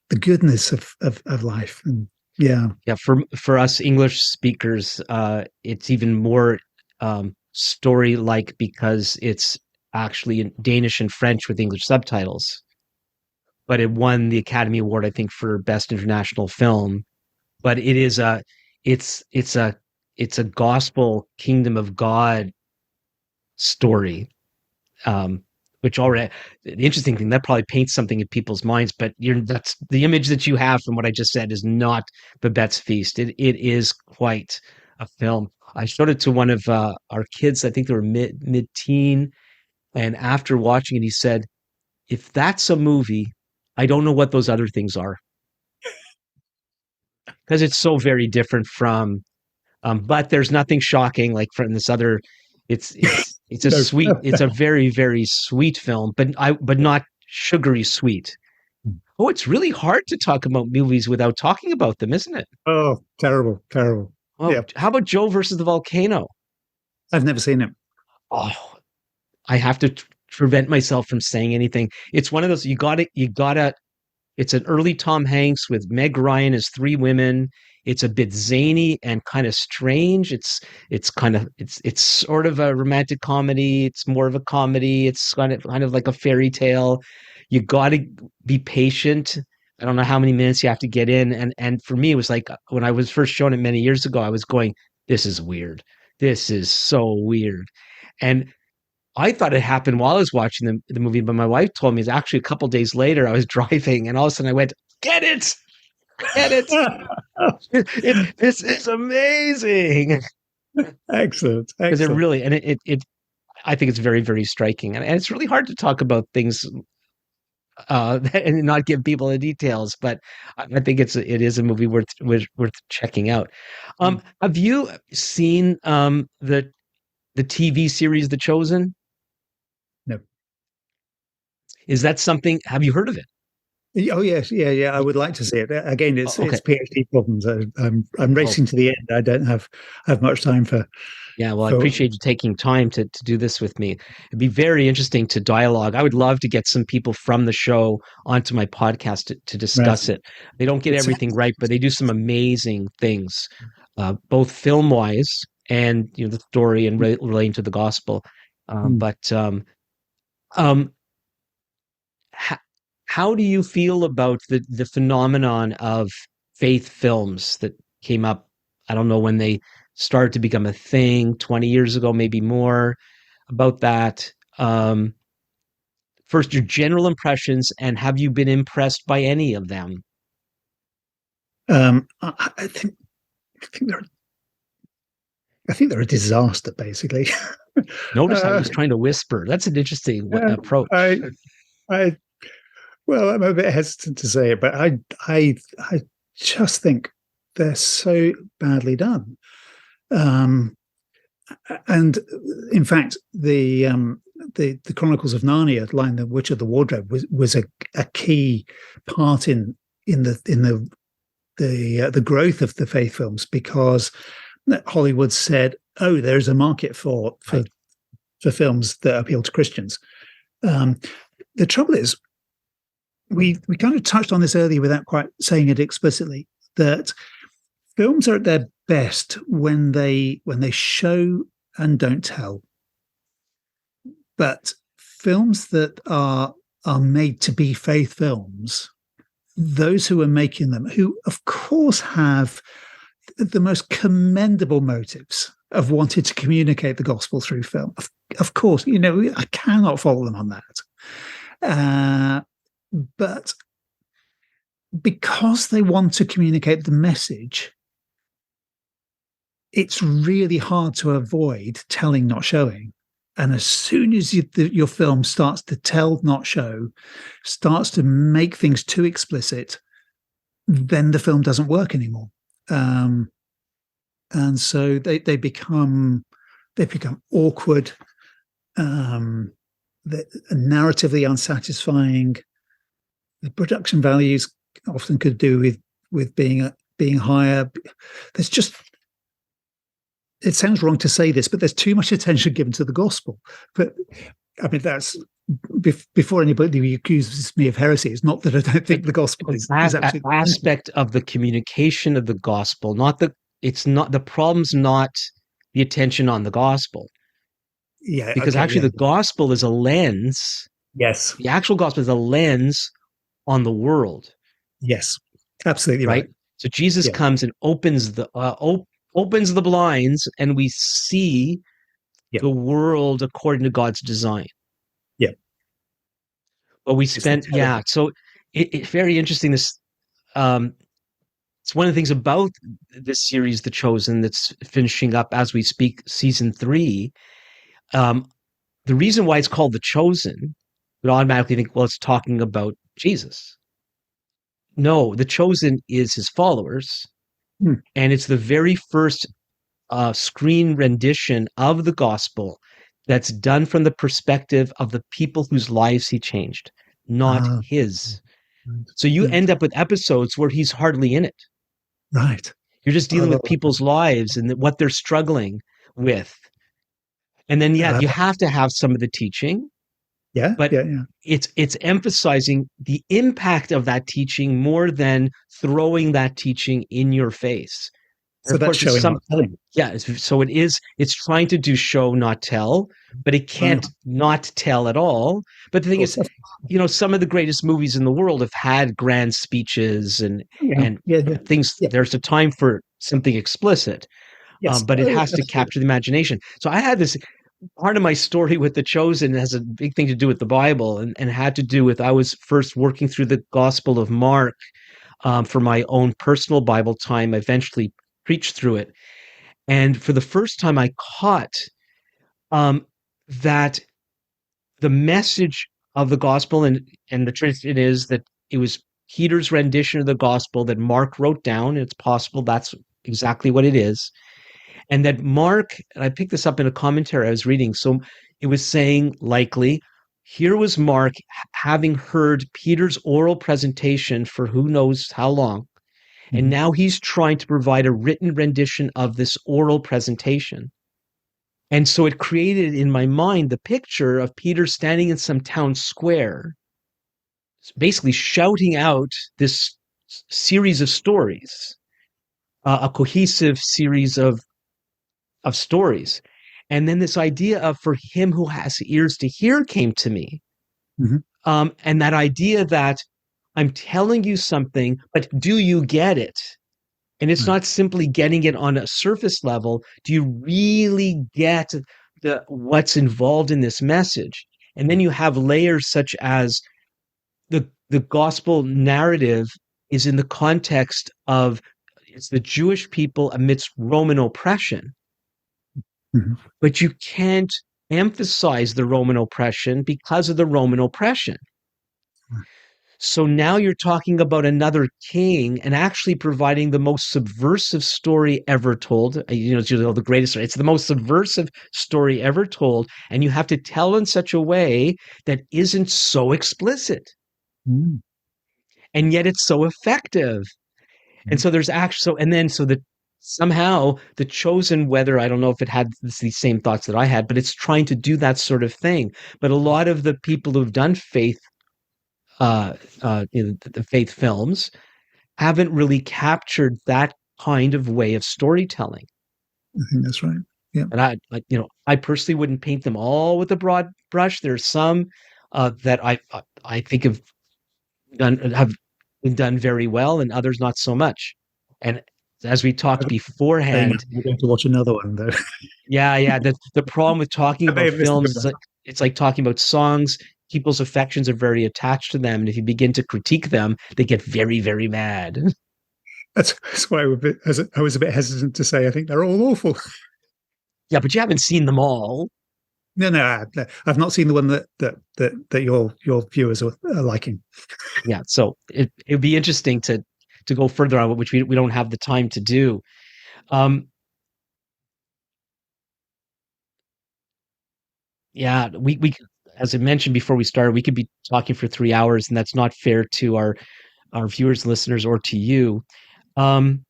the goodness of life, and yeah. For us English speakers, it's even more story-like, because it's actually in Danish and French with English subtitles. But it won the Academy Award, I think, for Best International Film. But it's a gospel kingdom of God story, which already, the interesting thing, that probably paints something in people's minds. But that's the image that you have from what I just said is not Babette's Feast. It is quite a film. I showed it to one of our kids. I think they were mid-teen. And after watching it, he said, if that's a movie, I don't know what those other things are. Because it's so very different from, but there's nothing shocking like from this other, it's a No. sweet, it's a very, very sweet film, but not sugary sweet. Oh, it's really hard to talk about movies without talking about them, isn't it? Oh, terrible. Oh, Yeah, how about Joe versus the Volcano? I've never seen it. Oh, I have to prevent myself from saying anything. It's one of those, you gotta. It's an early Tom Hanks with Meg Ryan as three women. It's a bit zany and kind of strange. It's sort of a romantic comedy. It's more of a comedy. It's kind of like a fairy tale. You got to be patient. I don't know how many minutes you have to get in. And for me, it was like when I was first shown it many years ago, I was going, this is weird. This is so weird. And I thought it happened while I was watching the movie, but my wife told me it's actually a couple days later. I was driving, and all of a sudden I went, "Get it, get it! This is amazing." Excellent, Because it excellent. really, and it I think it's very, very striking, and it's really hard to talk about things and not give people the details. But I think it is a movie worth checking out. Mm. Have you seen the TV series The Chosen? No. Is that something? Have you heard of it? Oh yes, yeah, yeah. I would like to see it. Again, it's Okay. PhD problems. I'm Oh, racing to the end. I don't have much time yeah. Well, I for appreciate you taking time to do this with me. It'd be very interesting to dialogue. I would love to get some people from the show onto my podcast to right. discuss it. They don't get It's everything right, but they do some amazing things, both film wise and the story and relating to the gospel. mm. But um, how, how do you feel about the phenomenon of faith films that came up? I don't know when they started to become a thing, 20 years ago, maybe more, about that. First, your general impressions, and have you been impressed by any of them? I think they're a disaster, basically. Notice how he uh, was trying to whisper. That's an interesting uh, I, approach. I, well, I'm a bit hesitant to say it, but I just think they're so badly done. Um, and in fact, the Chronicles of Narnia, Lion, the Witch of the Wardrobe, was a key part in the growth of the faith films, because Hollywood said, "Oh, there's a market Right. for films that appeal to Christians." Um, the trouble is, we kind of touched on this earlier without quite saying it explicitly, that films are at their best when they show and don't tell. But films that are made to be faith films, those who are making them, who of course have the most commendable motives of wanting to communicate the gospel through film. Of course, I cannot fault them on that. Uh, but because they want to communicate the message, it's really hard to avoid telling, not showing. And as soon as your film starts to tell, not show, starts to make things too explicit, then the film doesn't work anymore. Um, and so they become awkward, um, narratively unsatisfying. The production values often could do with being higher. There's just, it sounds wrong to say this, but there's too much attention given to the gospel. But I mean, that's before anybody accuses me of heresy. It's not that I don't think the gospel is absolutely essential. Aspect of the communication of the gospel, not the it's not the problem's not the attention on the gospel, Yeah. because Okay. actually Yeah. the gospel is a lens. Yes. The actual gospel is a lens on the world, Yes. Absolutely right? right. So Jesus Yeah. comes and opens the blinds, and we see Yeah. the world according to God's design. Yeah. But we It's the spent, telling. yeah. So it's very interesting. Um, it's one of the things about this series, The Chosen, that's finishing up as we speak, season 3. Um, the reason why it's called The Chosen, we automatically think, well, it's talking about Jesus. No, The Chosen is his followers, Hmm. and it's the very first screen rendition of the gospel that's done from the perspective of the people whose lives he changed, not Ah, his. right. So you Right. end up with episodes where he's hardly in it. Right. You're just dealing with Oh, people's lives and what they're struggling with. And then, yeah, uh, you have to have some of the teaching, yeah. but Yeah. Yeah. it's emphasizing the impact of that teaching more than throwing that teaching in your face. And So of that's course, there's showing, some, not telling. yeah. So it's trying to do show, not tell, but it Right. can't not tell at all. But the Of thing course. is, some of the greatest movies in the world have had grand speeches and Yeah. and Yeah. Yeah. things. Yeah. There's a time for something explicit. Yes. but it Oh, has to absolutely. capture the imagination. So I had this part of my story with The Chosen has a big thing to do with the Bible, and had to do with I was first working through the Gospel of Mark for my own personal Bible time. I eventually preached through it. And for the first time, I caught um, that the message of the gospel and the tradition is that it was Peter's rendition of the gospel that Mark wrote down. It's possible that's exactly what it is. And that Mark, and I picked this up in a commentary I was reading. So it was saying, likely, here was Mark having heard Peter's oral presentation for who knows how long. And Mhm. now he's trying to provide a written rendition of this oral presentation. And so it created in my mind the picture of Peter standing in some town square, basically shouting out this series of stories, a cohesive series of stories. And then this idea of for him who has ears to hear came to me. Mhm. And that idea that I'm telling you something, but do you get it? And it's Right. not simply getting it on a surface level. Do you really get the what's involved in this message? And then you have layers such as the gospel narrative is in the context of it's the Jewish people amidst Roman oppression, Mhm. but you can't emphasize the Roman oppression because of the Roman oppression. So now you're talking about another king and actually providing the most subversive story ever told. It's usually the greatest story. It's the most subversive story ever told. And you have to tell in such a way that isn't so explicit. Mhm. And yet it's so effective. And Mhm. so there's actually, so that somehow the chosen, whether I don't know if it had these same thoughts that I had, but it's trying to do that sort of thing. But a lot of the people who've done uh, the faith films haven't really captured that kind of way of storytelling. I think that's right. Yeah. And I personally wouldn't paint them all with a broad brush. There's some that I think have been done very well, and others not so much. And as we talked Saying beforehand, we're going to watch another one, though. yeah, the problem with talking I may about have missed a films good is one. like it's like talking about songs. People's affections are very attached to them, and if you begin to critique them, they get very, very mad. That's why I was a bit hesitant to say I think they're all awful. Yeah, but you haven't seen them all. No, no, I've not seen the one that your viewers are liking. Yeah, so it would be interesting to go further on, which we don't have the time to do. Um, yeah, we as I mentioned before we started, we could be talking for 3 hours, and that's not fair to our viewers, listeners, or to you. Um,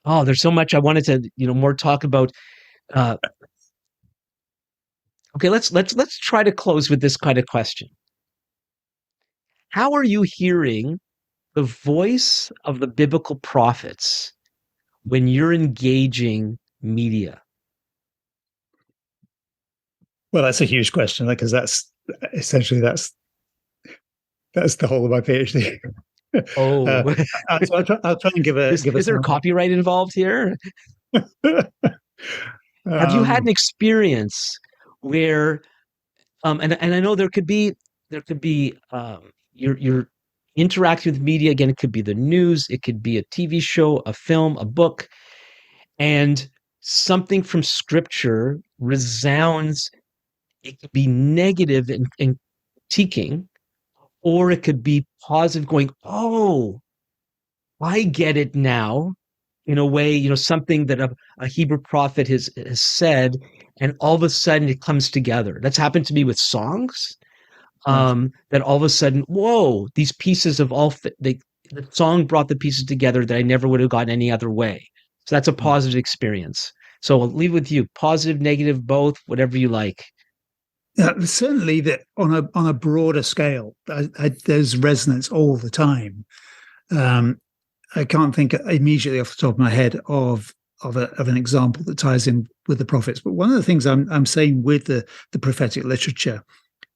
oh, there's so much I wanted to more talk about. Uh, okay, let's try to close with this kind of question. How are you hearing the voice of the biblical prophets when you're engaging media? Well, that's a huge question because that's essentially that's the whole of my PhD. uh, Oh, I'll try and give a is there sample. copyright involved here? Have you had um, an experience where, and I know there could be you're interacting with media again. It could be the news, it could be a TV show, a film, a book, and something from Scripture resounds. It could be negative and critiquing, or it could be positive, going, "Oh, I get it now." In a way, something that a Hebrew prophet has said, and all of a sudden it comes together. That's happened to me with songs. right. That all of a sudden, whoa, these pieces of the song brought the pieces together that I never would have gotten any other way. So that's a positive experience. So I'll leave with you, positive, negative, both, whatever you like. Certainly, that on a broader scale, there's resonance all the time. Um, I can't think immediately off the top of my head of an example that ties in with the prophets. But one of the things I'm saying with the prophetic literature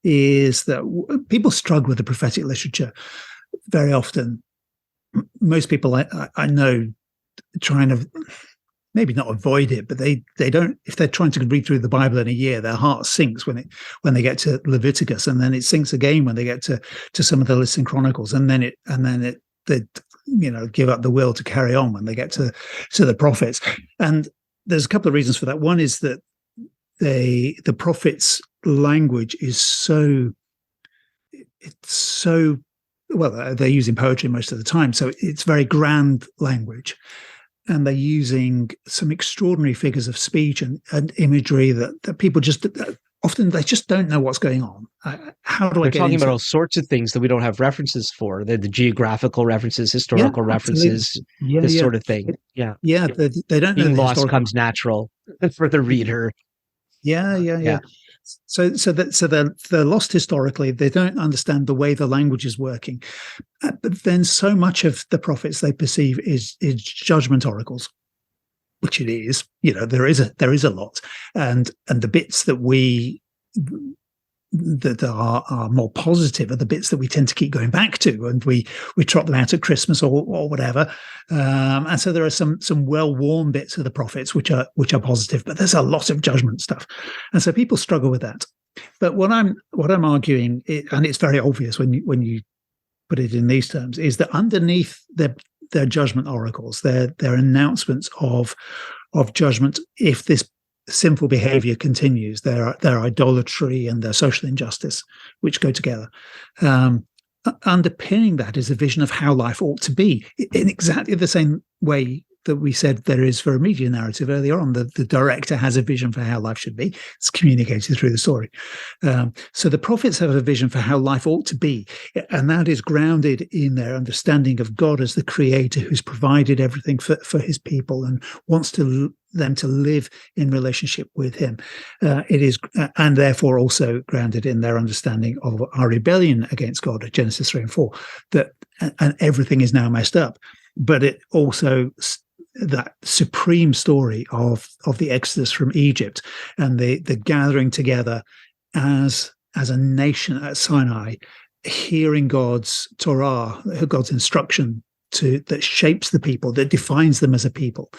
is that people struggle with the prophetic literature very often. Most people I know trying to maybe not avoid it, but they don't. If they're trying to read through the Bible in a year, their heart sinks when they get to Leviticus, and then it sinks again when they get to some of the lists and Chronicles, and then they give up the will to carry on when they get to the prophets. And there's a couple of reasons for that. One is that the prophets' language is so well, they're using poetry most of the time, so it's very grand language. And they're using some extraordinary figures of speech and imagery that people just often they just don't know what's going on. How do I get talking into about all sorts of things that we don't have references for. The geographical references, historical references, this sort of thing. Yeah. They don't know being the lost historical. comes natural for the reader. Yeah. So they're lost historically. They don't understand the way the language is working. But then so much of the prophets they perceive is judgment oracles, which it is. There is a lot, and the bits that are more positive are the bits that we tend to keep going back to, and we trot them out at Christmas or whatever. And so there are some well-worn bits of the prophets which are positive, but there's a lot of judgment stuff, and so people struggle with that. But what I'm arguing, and it's very obvious when you put it in these terms, is that underneath their judgment oracles, their announcements of judgment if this sinful behavior continues, their idolatry and their social injustice, which go together. Underpinning that is a vision of how life ought to be, in exactly the same way that we said there is for a media narrative earlier on. The director has a vision for how life should be. It's communicated through the story. So the prophets have a vision for how life ought to be, and that is grounded in their understanding of God as the creator who's provided everything for his people and wants them to live in relationship with him. It is, and therefore also grounded in their understanding of our rebellion against God, Genesis 3 and 4, and everything is now messed up. But it also, that supreme story of the Exodus from Egypt and the gathering together as a nation at Sinai, hearing God's Torah, God's instruction that shapes the people, that defines them as a people.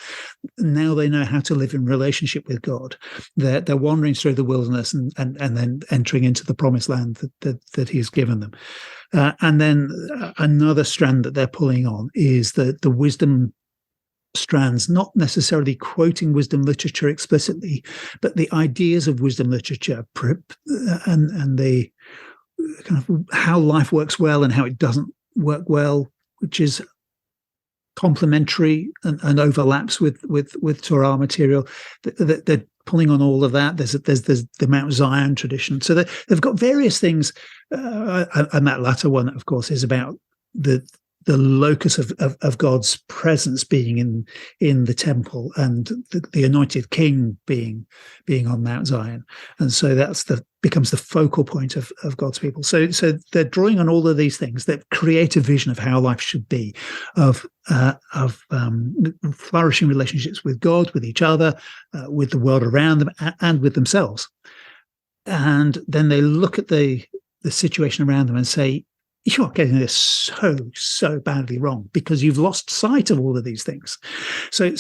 Now they know how to live in relationship with God. They're wandering through the wilderness and then entering into the promised land that He's given them. And then another strand that they're pulling on is the wisdom strands, not necessarily quoting wisdom literature explicitly, but the ideas of wisdom literature and the kind of how life works well and how it doesn't work well, which is complementary and overlaps with Torah material. They're pulling on all of that. There's the Mount Zion tradition. So they've got various things, and that latter one, of course, is about the locus of God's presence being in the temple and the anointed king being on Mount Zion. And so that's becomes the focal point of God's people. So they're drawing on all of these things that create a vision of how life should be, of flourishing relationships with God, with each other, with the world around them, and with themselves. And then they look at the situation around them and say, you're getting this so badly wrong because you've lost sight of all of these things. So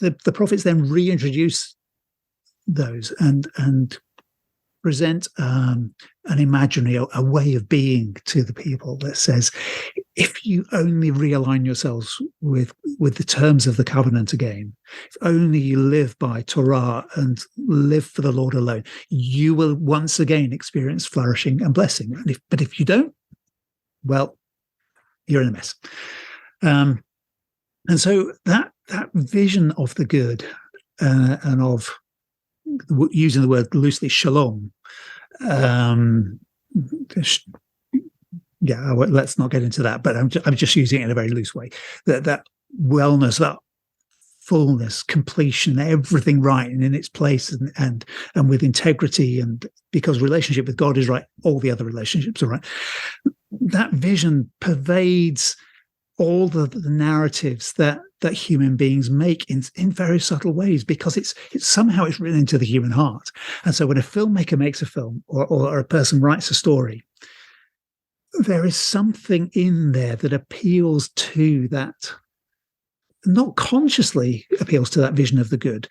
the prophets then reintroduce those and present an imaginary, a way of being to the people that says, if you only realign yourselves with the terms of the covenant again, if only you live by Torah and live for the Lord alone, you will once again experience flourishing and blessing. But if you don't, well, you're in a mess. And so that vision of the good and of using the word loosely, shalom. Let's not get into that, but I'm just using it in a very loose way. That wellness, that fullness, completion, everything right and in its place and with integrity, and because relationship with God is right, all the other relationships are right. That vision pervades all the narratives that human beings make in very subtle ways, because it's somehow written into the human heart. And so when a filmmaker makes a film or a person writes a story, there is something in there that appeals to that not consciously appeals to that vision of the good,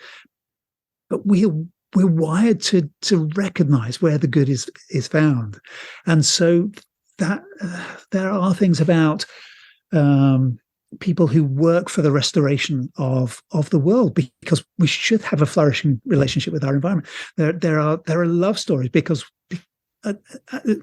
but we're wired to recognize where the good is found, and so that there are things about people who work for the restoration of the world, because we should have a flourishing relationship with our environment. There are love stories, because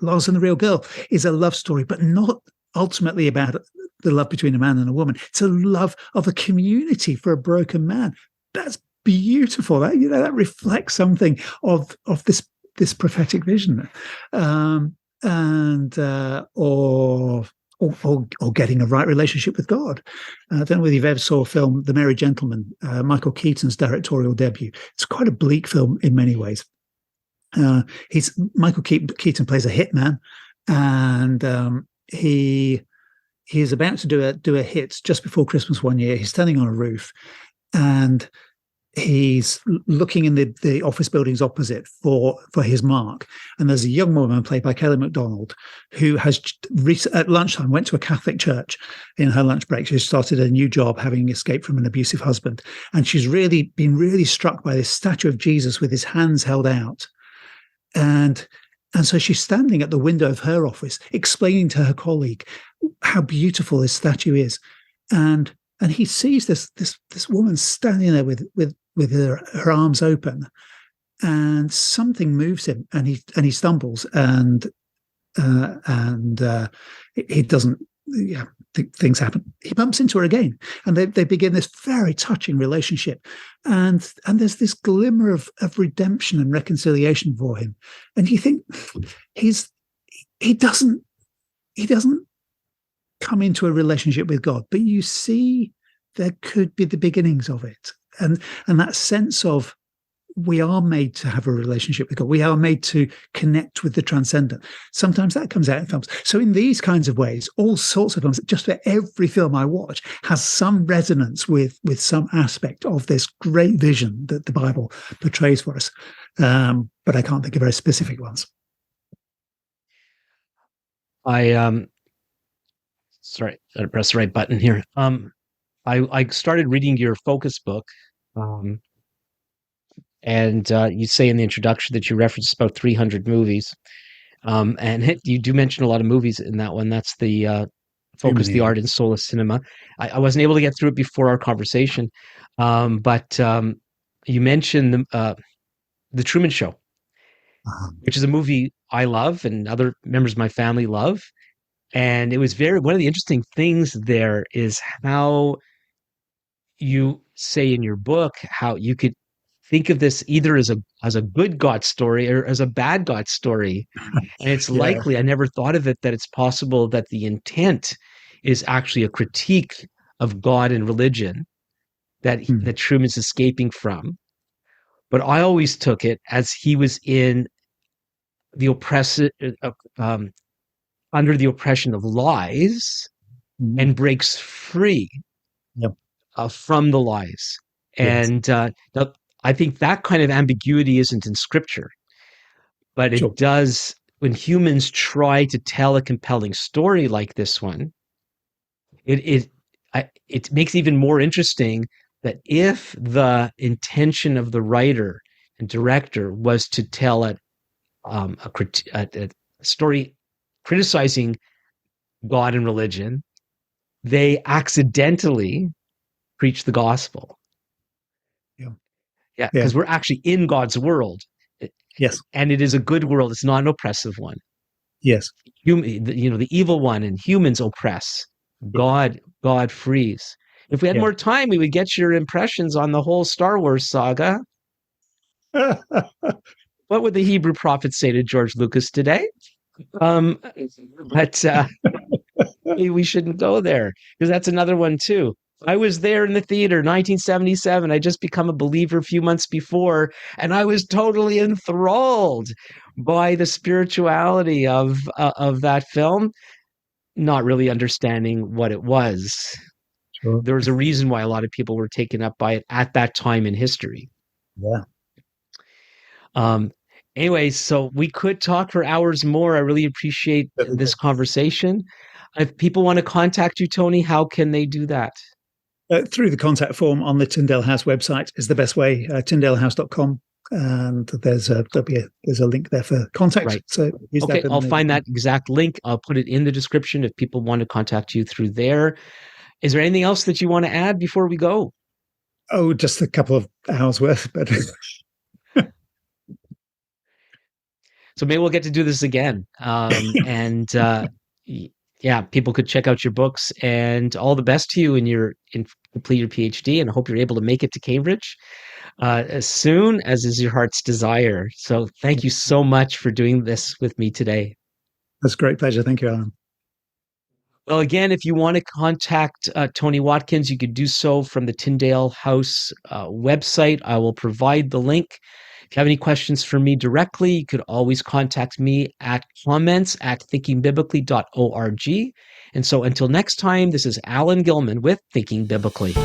Lost and the Real Girl is a love story, but not ultimately about the love between a man and a woman. It's a love of a community for a broken man. That's beautiful. That reflects something of this prophetic vision, and or getting a right relationship with God. I don't know whether you've ever saw a film, The Merry Gentleman, Michael Keaton's directorial debut. It's quite a bleak film in many ways. He's Michael Keaton plays a hitman, and he is about to do a hit just before Christmas one year. He's standing on a roof, and he's looking in the office buildings opposite for his mark. And there's a young woman played by Kelly MacDonald who has at lunchtime went to a Catholic church in her lunch break. She started a new job, having escaped from an abusive husband, and she's been really struck by this statue of Jesus with his hands held out. And so she's standing at the window of her office, explaining to her colleague how beautiful this statue is. And he sees this woman standing there with her arms open, and something moves him, and he stumbles, and he doesn't. Yeah, things happen. He bumps into her again, and they begin this very touching relationship, and there's this glimmer of redemption and reconciliation for him. And you think he doesn't come into a relationship with God, but you see there could be the beginnings of it, and that sense of we are made to have a relationship with God. We are made to connect with the transcendent. Sometimes that comes out in films. So in these kinds of ways, all sorts of films, just about every film I watch has some resonance with some aspect of this great vision that the Bible portrays for us. But I can't think of very specific ones. Sorry, I press the right button here. I started reading your focus book. And you say in the introduction that you referenced about 300 movies. And you do mention a lot of movies in that one. That's the Focus, the Art and Soul of Cinema. I wasn't able to get through it before our conversation. But you mentioned the Truman Show, which is a movie I love and other members of my family love. And it was one of the interesting things there is how you say in your book how you could think of this either as a good God story or as a bad God story. And it's Yeah. likely, I never thought of it, that it's possible that the intent is actually a critique of God and religion that Truman's escaping from. But I always took it as he was in the under the oppression of lies and breaks free Yep. from the lies. Yes. And now, I think that kind of ambiguity isn't in scripture, but Sure. it does when humans try to tell a compelling story like this one. It makes it even more interesting that if the intention of the writer and director was to tell a story criticizing God and religion, they accidentally preach the gospel. Yeah. Yeah, Yeah. because we're actually in God's world, Yes. and it is a good world. It's not an oppressive one. Yes. The evil one and humans oppress. Yeah. God frees. If we had Yeah. more time, we would get your impressions on the whole Star Wars saga. What would the Hebrew prophets say to George Lucas today? Um, but maybe we shouldn't go there because that's another one too. I was there in the theater, 1977. I just become a believer a few months before, and I was totally enthralled by the spirituality of that film, not really understanding what it was. Sure. There was a reason why a lot of people were taken up by it at that time in history. Yeah. Um, anyway, so we could talk for hours more. I really appreciate this conversation. If people want to contact you, Tony, how can they do that? Through the contact form on the Tyndale House website is the best way, tyndalehouse.com. And there's a link there for contact. Right. So use Okay, that. I'll find that exact link. I'll put it in the description if people want to contact you through there. Is there anything else that you want to add before we go? Oh, just a couple of hours worth, but So maybe we'll get to do this again. Yeah, people could check out your books, and all the best to you in complete your PhD, and I hope you're able to make it to Cambridge as soon as is your heart's desire. So thank you so much for doing this with me today. that's a great pleasure. Thank you, Alan. Well, again, if you want to contact Tony Watkins, you could do so from the Tyndale House website. I will provide the link. If you have any questions for me directly, you could always contact me at comments@thinkingbiblically.org. And so until next time, this is Alan Gilman with Thinking Biblically.